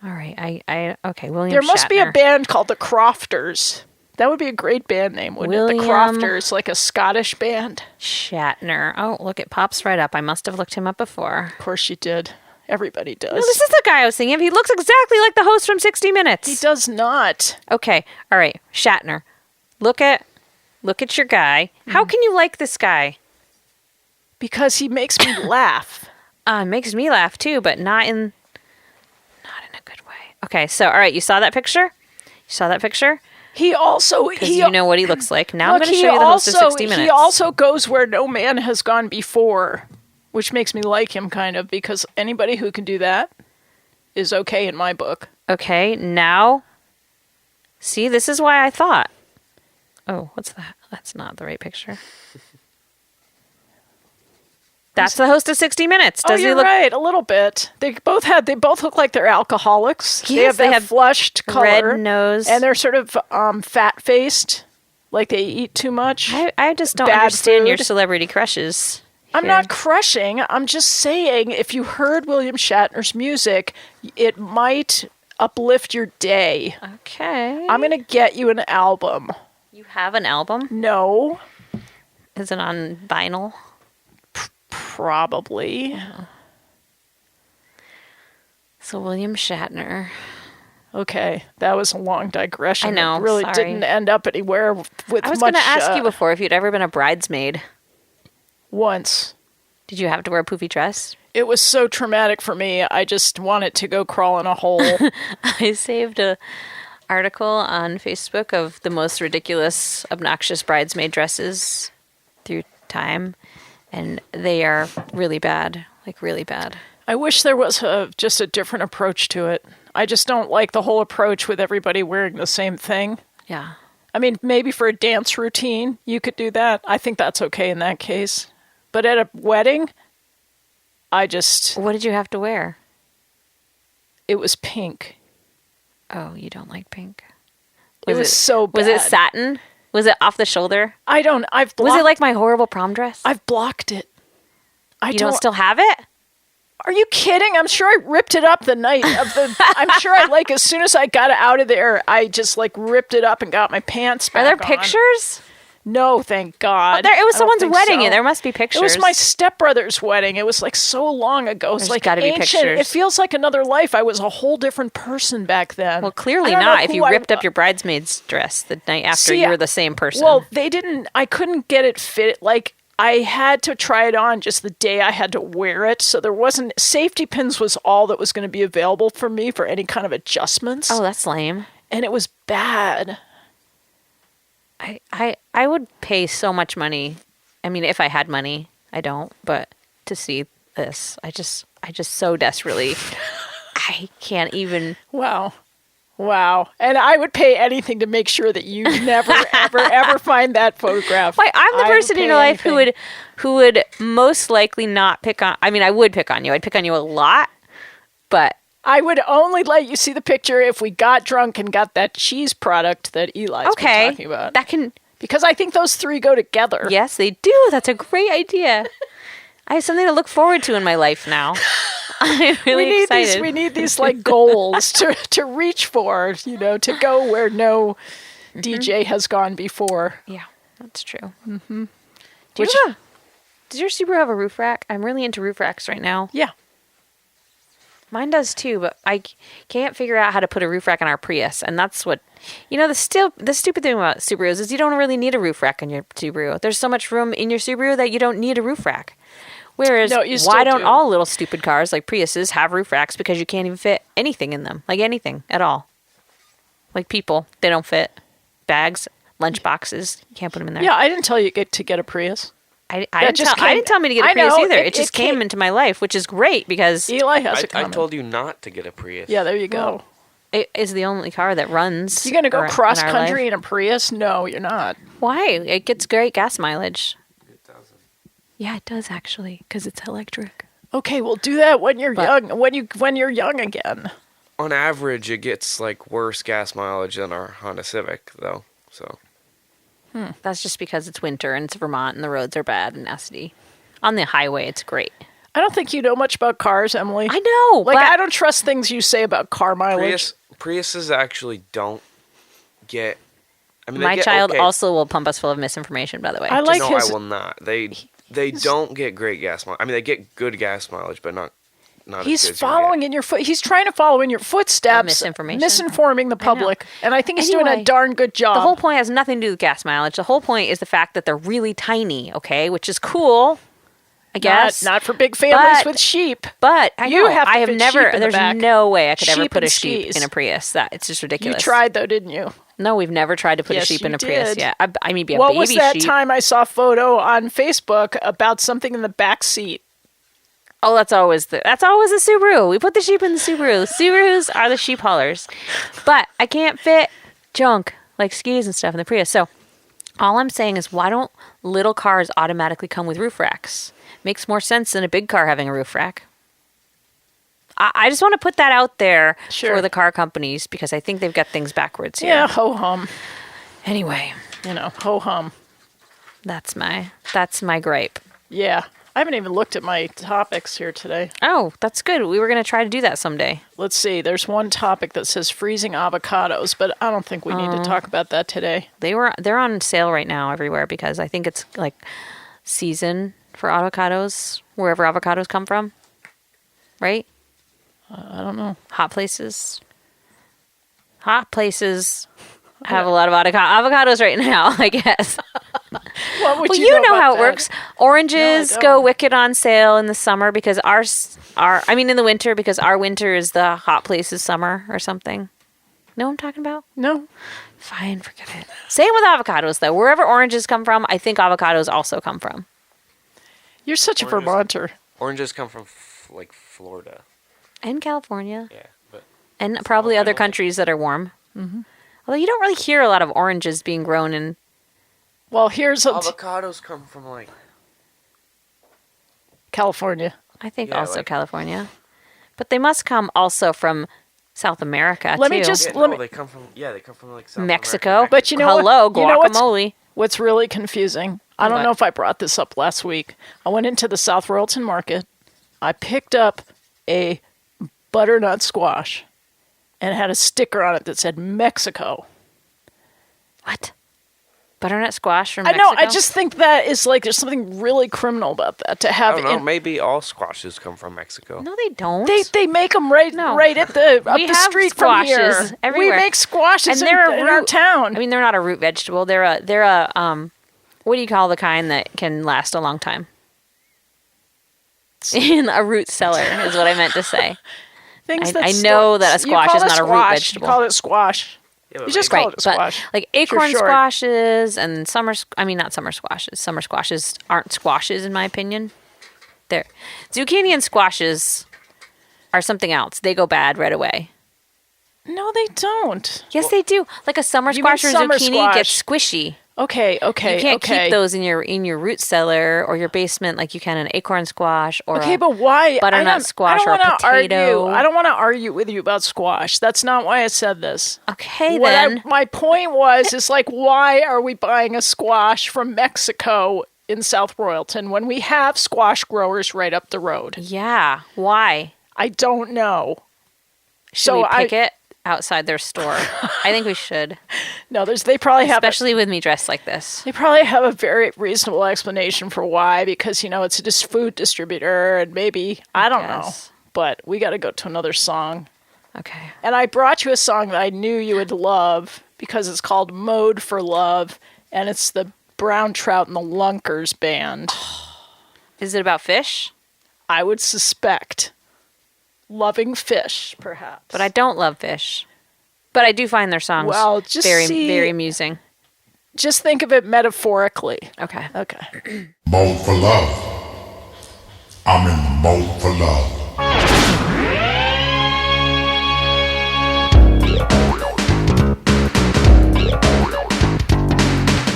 All right. Okay, William Shatner. There must be a band called the Crofters. That would be a great band name, wouldn't it? The Crofters, like a Scottish band. Shatner. Oh, look, it pops right up. I must have looked him up before. Of course you did. Everybody does. No, this is the guy I was thinking of. He looks exactly like the host from 60 Minutes. He does not. Okay. All right. Shatner. Look at your guy. How can you like this guy? Because he makes me laugh. Makes me laugh too, but not in a good way. Okay, so all right, you saw that picture? He also you know what he looks like. Now I'm going to show you the host of 60 Minutes. He also goes where no man has gone before, which makes me like him kind of, because anybody who can do that is okay in my book. Okay, now see, this is why I thought. Oh, what's that? That's not the right picture. That's the host of 60 Minutes. Does you're right, a little bit. They both look like they're alcoholics. Yes, they have flushed color, red nose, and they're sort of fat-faced, like they eat too much. I just don't understand your celebrity crushes. I'm not crushing. I'm just saying, if you heard William Shatner's music, it might uplift your day. Okay. I'm going to get you an album. You have an album? No. Is it on vinyl? Probably. Oh. So William Shatner. Okay, that was a long digression. I know. It really sorry. didn't end up anywhere with much. I was going to ask you before if you'd ever been a bridesmaid. Once. Did you have to wear a poofy dress? It was so traumatic for me. I just wanted to go crawl in a hole. I saved a article on Facebook of the most ridiculous, obnoxious bridesmaid dresses through time, and they are really bad, like really bad. I wish there was just a different approach to it. I just don't like the whole approach with everybody wearing the same thing. Yeah. I mean, maybe for a dance routine, you could do that. I think that's okay in that case. But at a wedding, What did you have to wear? It was pink. Oh, you don't like pink. It was so bad. Was it satin? Was it off the shoulder? I've blocked. Was it like my horrible prom dress? I've blocked it. You don't still have it? Are you kidding? I'm sure I ripped it up the night of the. I'm sure I as soon as I got out of there, I just ripped it up and got my pants back Are there on. pictures? No, thank God. It was someone's wedding. So. There must be pictures. It was my stepbrother's wedding. It was so long ago. It's There's gotta be ancient. pictures. It feels like another life. I was a whole different person back then. Well, clearly I don't know not. If who you I ripped wa- up your bridesmaid's dress the night after, you were the same person. Well, they didn't. I couldn't get it fit. I had to try it on just the day I had to wear it. So there wasn't. Safety pins was all that was going to be available for me for any kind of adjustments. Oh, that's lame. And it was bad. I would pay so much money. I mean, if I had money, I don't, but to see this, I just so desperately, I can't even. Wow. And I would pay anything to make sure that you never, ever find that photograph. Why, I'm the person in your life anything. who would most likely not pick on. I mean, I would pick on you. I'd pick on you a lot, but I would only let you see the picture if we got drunk and got that cheese product that Eli's been talking about. That can. Because I think those three go together. Yes, they do. That's a great idea. I have something to look forward to in my life now. I'm really excited. We need these goals to reach for, to go where no DJ has gone before. Yeah, that's true. Mm-hmm. Does your Subaru have a roof rack? I'm really into roof racks right now. Yeah. Mine does too, but I can't figure out how to put a roof rack on our Prius, and that's what the stupid thing about Subarus is you don't really need a roof rack on your Subaru. There's so much room in your Subaru that you don't need a roof rack. Whereas, why don't all little stupid cars like Priuses have roof racks? Because you can't even fit anything in them, like anything at all. Like people, they don't fit. Bags, lunch boxes, you can't put them in there. Yeah, I didn't tell you to get a Prius. I didn't tell me to get a Prius either. It just came into my life, which is great because Eli has I told you not to get a Prius. Yeah, there you go. It is the only car that runs. You're going to go cross country in a Prius? No, you're not. Why? It gets great gas mileage. It doesn't. Yeah, it does actually, because it's electric. Okay, well, do that when you're young. When you're young again. On average, it gets worse gas mileage than our Honda Civic, though. So. That's just because it's winter and it's Vermont and the roads are bad and nasty. On the highway, it's great. I don't think you know much about cars, Emily. I know. I don't trust things you say about car mileage. Priuses actually don't get. I mean, my child also will pump us full of misinformation. By the way, I will not. They don't get great gas mileage. I mean, they get good gas mileage, but not. He's following in your He's trying to follow in your footsteps. Misinforming the public, and I think he's doing a darn good job. The whole point has nothing to do with gas mileage. The whole point is the fact that they're really tiny. Okay, which is cool. I guess not for big families with sheep. But I have never. There's no way I could ever put a sheep in a Prius. It's just ridiculous. You tried though, didn't you? No, we've never tried to put a sheep in a Prius. Yeah, I mean, what baby was that sheep. time I saw a photo on Facebook about something in the back seat? Oh, that's always a Subaru. We put the sheep in the Subaru. Subarus are the sheep haulers. But I can't fit junk like skis and stuff in the Prius. So all I'm saying is, why don't little cars automatically come with roof racks? Makes more sense than a big car having a roof rack. I just want to put that out there for the car companies because I think they've got things backwards here. Yeah, ho-hum. Anyway. Ho-hum. That's my gripe. Yeah. I haven't even looked at my topics here today. Oh, that's good. We were going to try to do that someday. Let's see. There's one topic that says freezing avocados, but I don't think we need to talk about that today. They're on sale right now everywhere because I think it's season for avocados, wherever avocados come from. Right? I don't know. Hot places have a lot of avocados right now, I guess. What would Well, you you know know about how it that? works. Oranges don't. go wicked on sale in the summer because in the winter because our winter is the hot place's summer or something. Know what I'm talking about? No. Fine, forget it. Same with avocados, though. Wherever oranges come from, I think avocados also come from. You're such a Oranges. Vermonter. Oranges come from like Florida. And California. Yeah, but And probably other countries that are warm. Mm-hmm. Although you don't really hear a lot of oranges being grown in... Well, here's a avocados come from like California. I think Yeah, also like- California. But they must come also from South America, Let too. me just- yeah, Let no, me- they come from like South Mexico. America. But you know Hello, what? You know guacamole. what's really confusing? I don't What? know if I brought this up last week. I went into the South Royalton Market. I picked up a butternut squash and it had a sticker on it that said Mexico. What? Butternut squash from I Mexico? know. I just think that is like there's something really criminal about that to I have. don't know. Maybe all squashes come from Mexico. No, they don't. They make them right at the up We the have street from squashes here. everywhere. We make squashes and they're in our town. I mean, they're not a root vegetable. They're a what do you call the kind that can last a long time? In a root cellar is what I meant to say. Things I- that I know that a you call squash is it not a root squash. vegetable. You call it squash. Yeah, but You just maybe- call it a squash. But like acorn sure. squashes and not summer squashes. Summer squashes aren't squashes in my opinion. They're zucchini and squashes are something else. They go bad right away. No, they don't. Yes, they do. Like a summer You mean squash or summer zucchini squash. gets squishy. Okay. You can't okay. keep those in your root cellar or your basement like you can an acorn squash or Okay, a but why? butternut squash or a wanna potato. Argue. I don't want to argue with you about squash. That's not why I said this. Okay, then. My point is like, why are we buying a squash from Mexico in South Royalton when we have squash growers right up the road? Yeah. Why? I don't know. Should we pick it outside their store? I think we should. No, they probably have Especially with me dressed like this. They probably have a very reasonable explanation for why, because, it's a food distributor and maybe, I don't know. guess. But we got to go to another song. Okay. And I brought you a song that I knew you would love because it's called Mode for Love, and it's the Brown Trout and the Lunkers band. Is it about fish? I would suspect. Loving fish, perhaps. But I don't love fish. But I do find their songs very amusing. Just think of it metaphorically. Okay. Okay. Mode for love. I'm in the mode for love.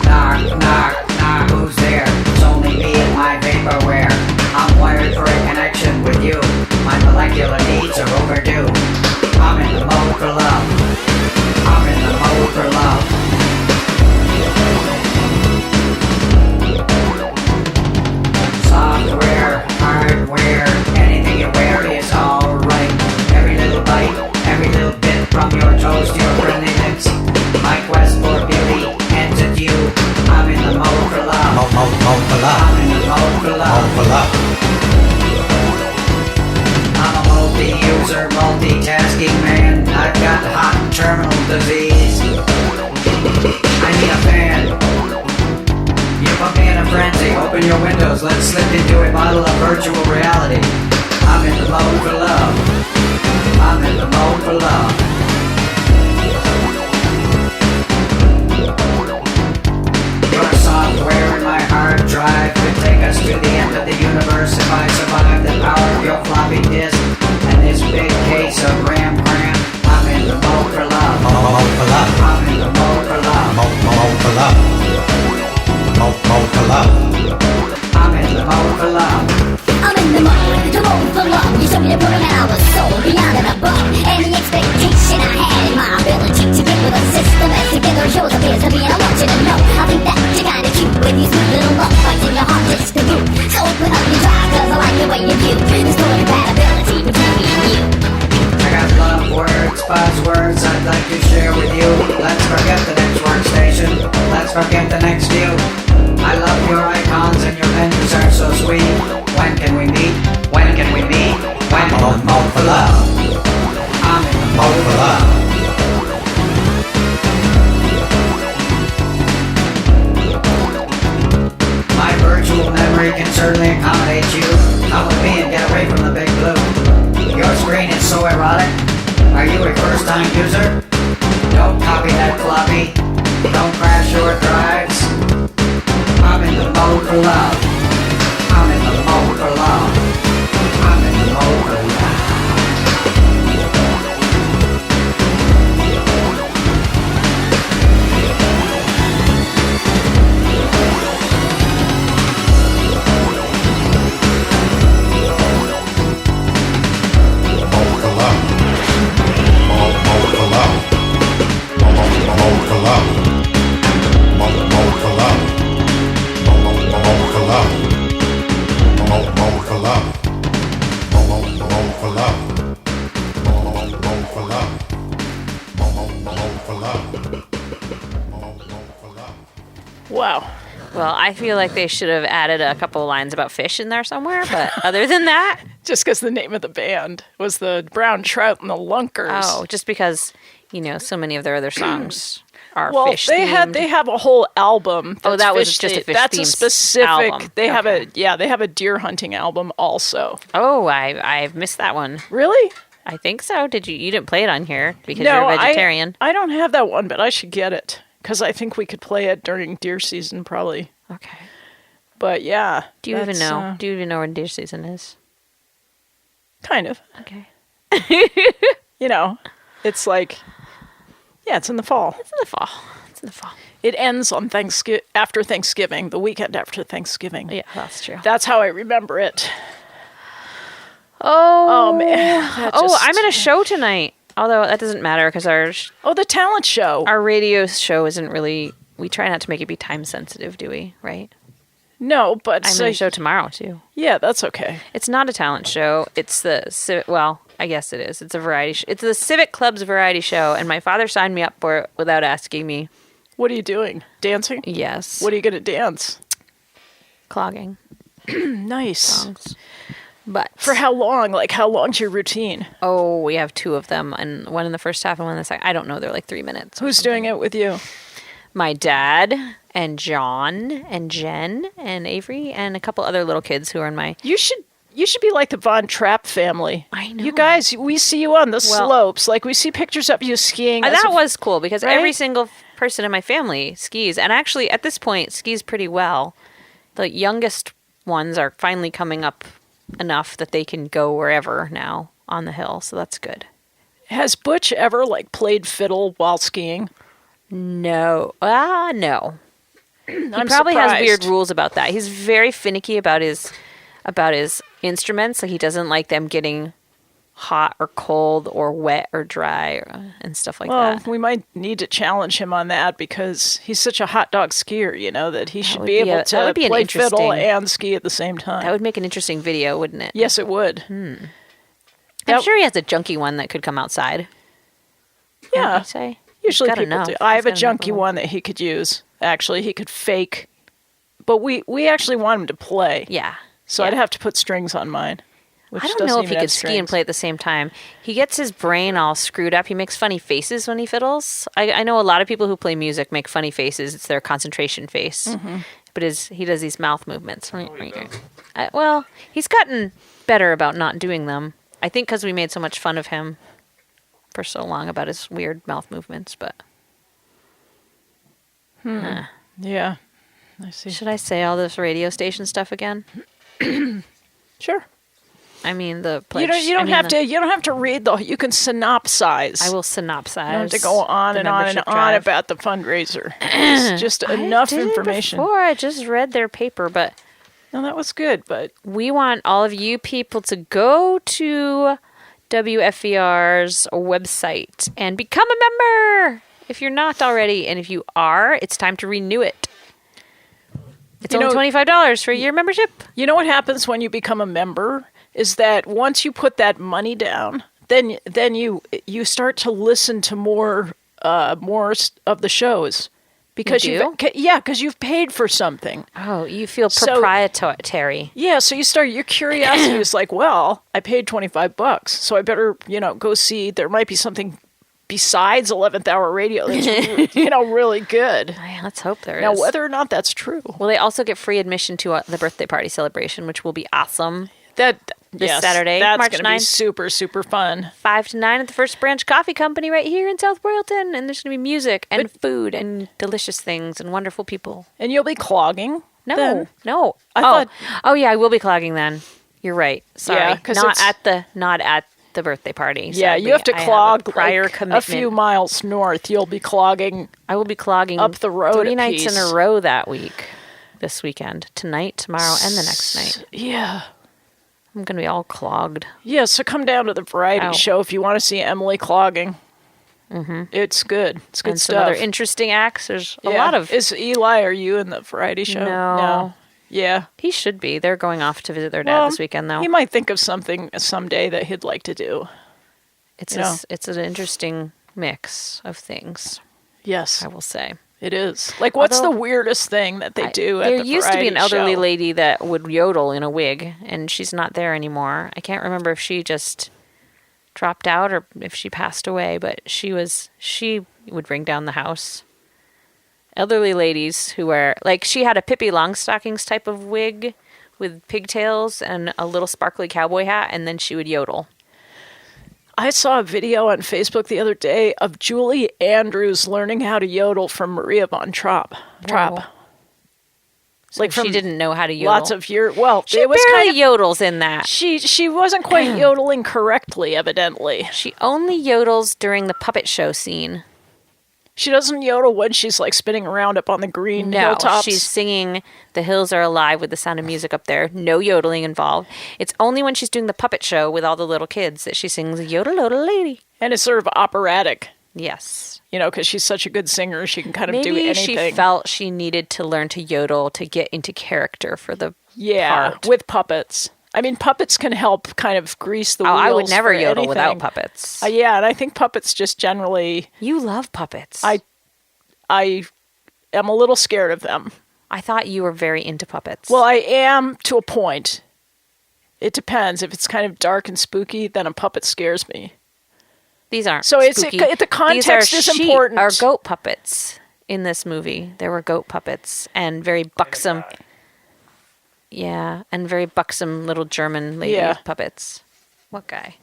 Knock, knock, knock, who's there? It's only me and my vaporware. I'm wired for a connection with you. My molecular needs are overdue. I'm in the mode for love. I'm in the mode for love. Software, hardware, anything you wear is alright. Every little bite, every little bit from your toes to your friendly lips. My quest for beauty ends at you. I'm in the mode for love. Mode for love. I'm in the mode for love. Mode for love. I'm a multi-user, multitasking man. I've got hot terminal disease. I need a fan. You put me in a frenzy. Open your windows. Let's slip into a model of virtual reality. I'm in the mode for love. I'm in the mode for love. Your software in my hard drive could take us to the end of the universe if I survive the power of your floppy disk and this big case of RAM cram. I'm in the mode for love. Mode for love. I'm in the mode for love. Mode for love. Mode for love. I'm in the mode for love. I'm in the mode for love. You showed me the perfect and I was so beyond and above any expectation I had in my ability to get with a system as together shows appears to be, and I want you to know I think that you're kinda cute with these sweet little love bites in your heart just to do. So open up your drive, cause I like the way you view the story compatibility between me and you. I got love words, buzzwords I'd like to share with you. Let's forget the next workstation. Let's forget the next view. I love your icons and your menus are so sweet. When can we meet? When can we meet? When in the mode for love? I'm in the mode for love. Are you a first-time user? Don't copy that floppy. Don't crash your drives. I'm in the mode for love. I'm in the mode for love. I'm in the mode for love. Wow. Well, I feel like they should have added a couple of lines about fish in there somewhere, but other than that, Just because the name of the band was the Brown Trout and the Lunkers. oh, just because, you know, so many of their other songs are Well, fish they have a whole album. Oh, that's that was fish just a themed. fish That's a themed specific. album. They have a deer hunting album also. Oh, I've missed that one. Really? I think so. Did you didn't play it on here because No, you're a vegetarian? I don't have that one, but I should get it because I think we could play it during deer season probably. Okay. But yeah. Do you even that's, know? Do you even know when deer season is? Kind of. Okay. You know, it's like, yeah, it's in the fall. It's in the fall. It's in the fall. It ends on after Thanksgiving, the weekend after Thanksgiving. Yeah, that's true. That's how I remember it. Oh, man. That just- I'm in a show tonight. Although that doesn't matter because the talent show. our radio show isn't really. We try not to make it be time sensitive, do we? Right? No, but I'm in a show tomorrow too. Yeah, that's okay. It's not a talent show. It's well, I guess it is. It's a variety. It's the Civic Club's variety show, and my father signed me up for it without asking me. What are you doing? Dancing? Yes. What are you going to dance? Clogging Nice. songs. But For how long? Like, how long's your routine? oh, we have two of them, and one in the first half and one in the second. I don't know. They're like 3 minutes. Who's doing it with you? My dad and John and Jen and Avery and a couple other little kids who are in my. You should be like the Von Trapp family. I know. You guys, we see you on the slopes. Like, we see pictures of you skiing. That was cool because right? every single person in my family skis, and actually at this point skis pretty well. The youngest ones are finally coming up enough that they can go wherever now on the hill, so that's good. Has Butch ever, like, played fiddle while skiing? No. No. He I'm probably has surprised. weird rules about that. He's very finicky about his instruments. Like he doesn't like them getting hot or cold or wet or dry and stuff like Well, that. we might need to challenge him on that because he's such a hot dog skier, you know, that he should would be be able that to would be an play fiddle interesting- and ski at the same time. That would make an interesting video, wouldn't it? Yes, it would. I'm That- sure he has a junky one that could come outside. Yeah. Wouldn't you say? Usually He's got people enough. do. I have a He's got enough junky of one that he could use. Actually, he could fake. But we actually want him to play. Yeah. So Yeah. I'd have to put strings on mine. Which I don't doesn't know if even he have could ski and strings. play at the same time. He gets his brain all screwed up. He makes funny faces when he fiddles. I know a lot of people who play music make funny faces. It's their concentration face. Mm-hmm. But he does these mouth movements. Well, he's gotten better about not doing them. I think because we made so much fun of him for so long about his weird mouth movements. But Yeah. I see. should I say all this radio station stuff again? Sure. I mean the pledge. You don't have to read you can synopsize. I will synopsize. You don't have to go on the and on and membership on drive. about the fundraiser. It's just enough I did it information. before. I just read their paper, but No, that was good, but we want all of you people to go to WFVR's website and become a member if you're not already. And if you are, it's time to renew it. It's You only know- $25 for a year membership. you know what happens when you become a member is that once you put that money down, then you start to listen to more of the shows because You do? because you've paid for something. Oh, you feel So- proprietary. Yeah, so your curiosity is like, well, I paid $25, so I better, go see. There might be something besides 11th Hour Radio that's, really good. Let's hope there is. Now, whether or not that's true, Will they also get free admission to the birthday party celebration, which will be awesome? that this Saturday, that's March going to be 9th. super, super fun. 5 to 9 at the First Branch Coffee Company right here in South Royalton. And there's going to be music and food and delicious things and wonderful people. And you'll be clogging. No, then? no. I thought. Oh, yeah, I will be clogging then. You're right. Sorry. Yeah, 'cause not it's- at the birthday party. Yeah, Sadly. you have to I clog a prior like, commitment. a few miles north. You'll be clogging. I will be clogging up the road 3 a nights in piece. a row that week. This weekend. Tonight, tomorrow, and the next night. Yeah. I'm going to be all clogged. Yeah, so come down to the variety Ow. show if you want to see Emily clogging. Mm-hmm. It's good. It's good And some stuff. other interesting acts. There's a Yeah. lot of... Is Eli, are you in the variety show? No. Yeah. He should be. They're going off to visit their dad this weekend, though. He might think of something someday that he'd like to do. It's you know. it's an interesting mix of things, Yes, I will say. it is. Like, what's Although- the weirdest thing that they do at There the used to be an variety elderly show? lady that would yodel in a wig, and she's not there anymore. I can't remember if she just dropped out or if she passed away, but she would ring down the house. Elderly ladies who wear, like, she had a Pippi Longstockings type of wig with pigtails and a little sparkly cowboy hat, and then she would yodel. I saw a video on Facebook the other day of Julie Andrews learning how to yodel from Maria von Trapp. Wow. Like she from didn't know how to yodel. lots of years. Well, She it was barely kind of, yodels in that. she wasn't quite yodeling correctly, evidently. She only yodels during the puppet show scene. She doesn't yodel when she's like spinning around up on the green No, hilltops. she's singing "The Hills Are Alive" with the Sound of Music up there. No yodeling involved. It's only when she's doing the puppet show with all the little kids that she sings "Yodel, Yodel, Lady." And it's sort of operatic, Yes. you know, because she's such a good singer. She can kind of Maybe do anything. she felt she needed to learn to yodel to get into character for the part. with puppets. I mean, puppets can help kind of grease the Oh, wheels. I would never for yodel anything. without puppets. Yeah, and I think puppets just generally. You love puppets. I am a little scared of them. I thought you were very into puppets. Well, I am to a point. It depends. If it's kind of dark and spooky, then a puppet scares me. These aren't So it's spooky. the context These is are important. Are goat puppets in this movie? There were goat puppets and very buxom. Yeah, and very buxom little German lady puppets. What guy?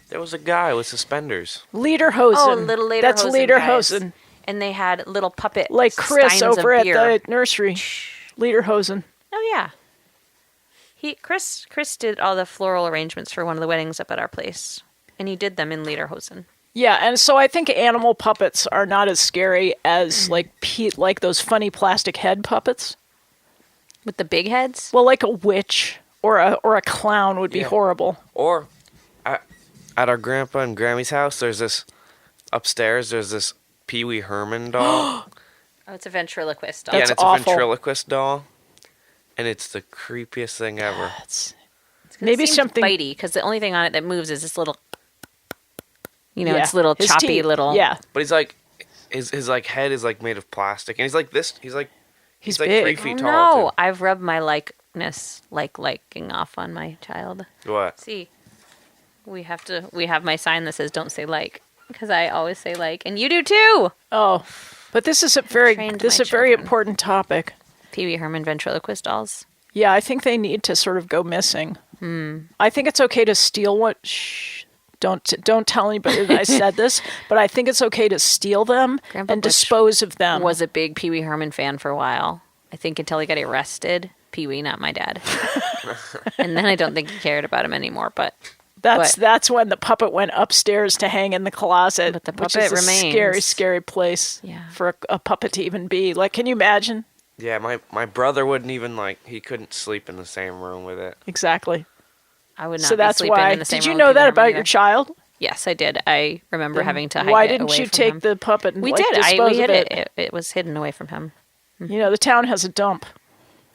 There was a guy with suspenders. Lederhosen. Oh, little Lederhosen. That's Lederhosen. guys. And they had little puppet Like Chris steins over of at beer. the nursery. Lederhosen. Oh yeah. Chris did all the floral arrangements for one of the weddings up at our place, and he did them in Lederhosen. Yeah, and so I think animal puppets are not as scary as like those funny plastic head puppets. With the big heads? Well, like a witch or a clown would be horrible. Or at our grandpa and Grammy's house, there's this Pee-Wee Herman doll. Oh, it's a ventriloquist doll. Yeah, That's and it's awful. a ventriloquist doll. And it's the creepiest thing ever. Maybe it seems something bitey, because the only thing on it that moves is this little, Yeah, it's little his choppy teeth. little. Yeah, But he's like, his like head is like made of plastic, and he's like this. He's like He's like big. 3 feet No, tall. I've rubbed my liking off on my child. Too. What? See, we have my sign that says "Don't say like," because I always say like, and you do too. Oh, but this is a Trained my very children. important topic. Pee-Wee Herman ventriloquist dolls. Yeah, I think they need to sort of go missing. I think it's okay to steal one. Shh. Don't tell anybody that I said this, but I think it's okay to steal them Grandpa and Butch dispose of them. Was a big Pee-Wee Herman fan for a while. I think until he got arrested. Pee-Wee, not my dad. And then I don't think he cared about him anymore. But That's when the puppet went upstairs to hang in the closet. But the which puppet is a remains. scary, scary place for a puppet to even be. Like, can you imagine? Yeah, my brother wouldn't even he couldn't sleep in the same room with it. Exactly. I would not So be that's sleeping why. in the same Did you room know with that Pee-Wee about Herman your either. child? Yes, I did. I remember having to hide Why it didn't away you from take him. the puppet and We like, did. dispose We hid of it. It was hidden away from him. You know, the town has a dump.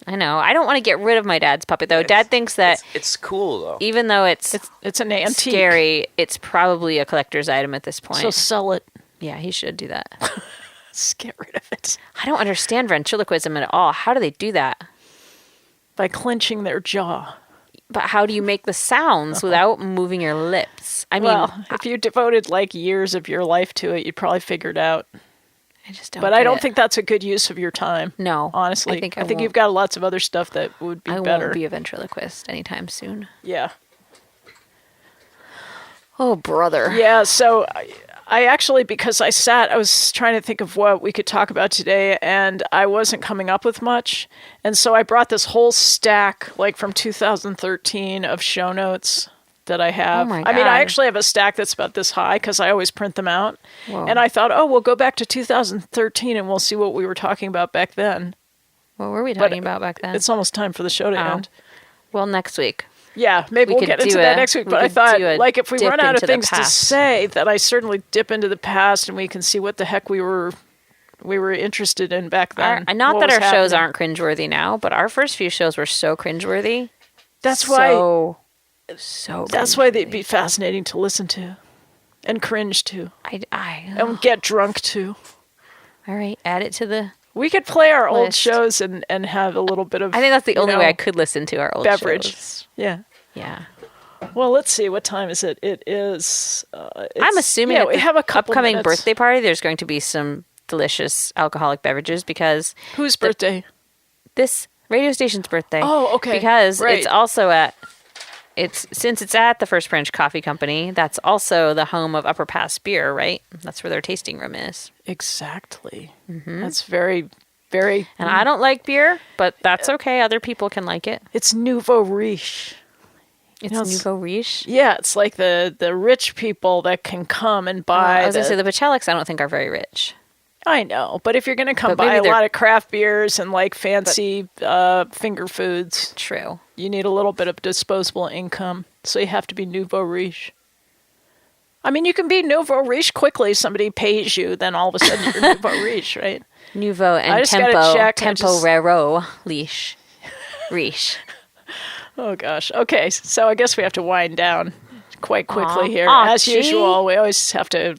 I know. I don't want to get rid of my dad's puppet, though. Dad thinks that It's cool though. even though it's It's an antique. scary, it's probably a collector's item at this point. So sell it. Yeah, he should do that. Just get rid of it I don't understand ventriloquism at all. How do they do that? by clenching their jaw. But how do you make the sounds without moving your lips? I mean, Well, if you devoted like years of your life to it, you'd probably figure it out. I just don't. But I don't think that's a good use of your time. No, honestly, I think won't. you've got lots of other stuff that would be I better. won't be a ventriloquist anytime soon. Yeah. Oh, brother. Yeah. So I actually, because I was trying to think of what we could talk about today, and I wasn't coming up with much, and so I brought this whole stack, like from 2013, of show notes that I have. Oh my I mean, God. I actually have a stack that's about this high because I always print them out. Whoa. And I thought, we'll go back to 2013 and we'll see what we were talking about back then. What were we talking about back then? It's almost time for the show to end. Well, next week. Yeah, maybe we'll get into that next week. But I thought, like, if we run out of things to say, that I certainly dip into the past and we can see what the heck we were interested in back then. Not that our shows aren't cringeworthy now, but our first few shows were so cringeworthy. That's why. So that's why they'd be fascinating to listen to, and cringe to, and get drunk to. All right, add it to the. We could play our list. old shows and have a little bit of. I think that's the only way I could listen to our old beverage. shows. Yeah. Yeah. Well, let's see. What time is it? It is. I'm assuming we have a couple upcoming minutes. birthday party. There's going to be some delicious alcoholic beverages because whose birthday? This radio station's birthday. Oh, okay. Because it's also since it's at the First Branch Coffee Company, that's also the home of Upper Pass Beer, right? That's where their tasting room is. Exactly. Mm-hmm. That's very, very... And I don't like beer, but that's okay. Other people can like it. It's nouveau riche. It's nouveau riche? Yeah, it's like the rich people that can come and buy... I was going to say, the Pachelics I don't think are very rich. I know, but if you're going to come buy a lot of craft beers and like fancy finger foods... True. You need a little bit of disposable income, so you have to be nouveau riche. I mean, you can be nouveau riche quickly. Somebody pays you, then all of a sudden you're nouveau riche, right? Nouveau and temporero riche. Oh, gosh. Okay, so I guess we have to wind down quite quickly here. As usual, we always have to,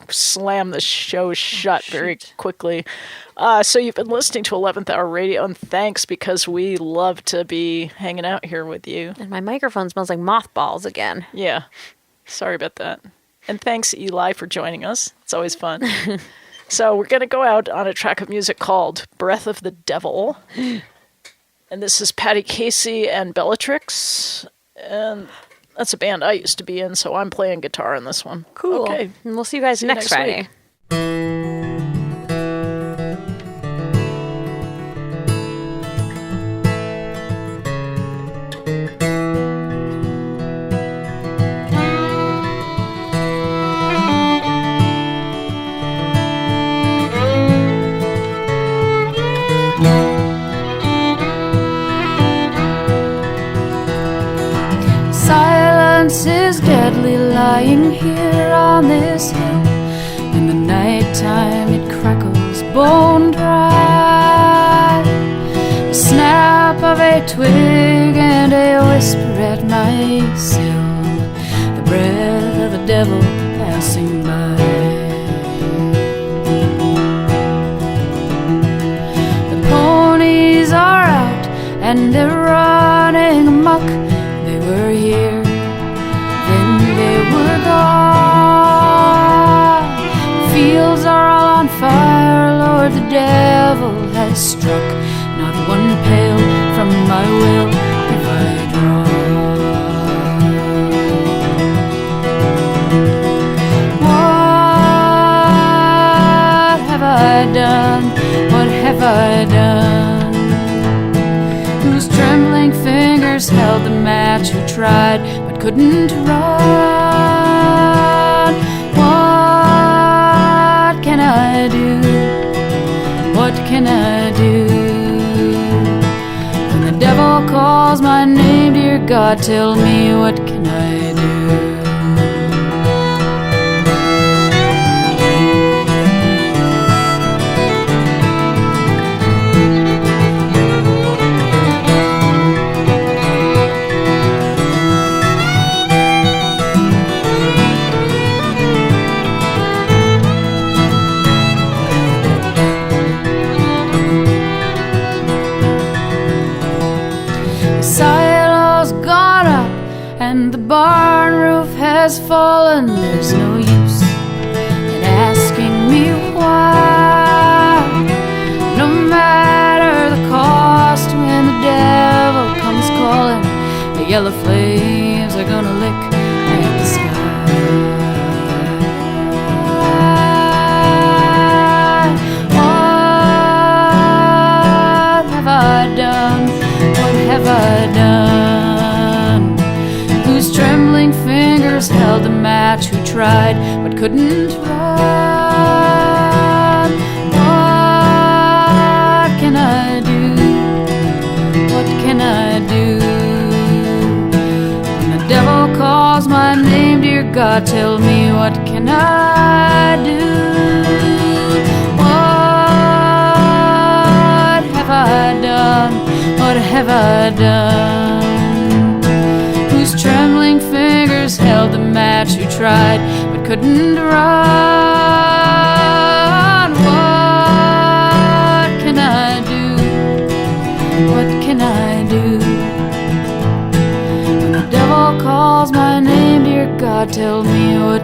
slam the show shut very quickly. So you've been listening to 11th Hour Radio, and thanks, because we love to be hanging out here with you. And my microphone smells like mothballs again. Yeah. Sorry about that. And thanks, Eli, for joining us. It's always fun. So we're going to go out on a track of music called Breath of the Devil. And this is Patty Casey and Bellatrix. And that's a band I used to be in, so I'm playing guitar in this one. Cool. Okay. And we'll see you guys next Friday. Week. Is deadly lying here on this hill. In the nighttime it crackles bone dry. The snap of a twig and a whisper at my sill. The breath of the devil passing by. The ponies are out and they're running amok. They were here, they were gone. Fields are all on fire, Lord, the devil has struck. Not one pail from my will have I drawn. What have I done? What have I done? Whose trembling fingers held the match, who tried but couldn't run? What can I do? What can I do? When the devil calls my name, dear God, tell me what can I do? And the barn roof has fallen. There's no use in asking me why. yellow flames are gonna lick at the sky. What have I done? What have I done? Whose trembling fingers held the match? Who tried but couldn't run? What can I do? What can I do? When the devil calls my name, dear God, tell me what can I do? What have I done? What have I done? Whose trembling fingers held the match? Who tried but couldn't run? What can I do? What can I do? When the devil calls my name, dear God, tell me what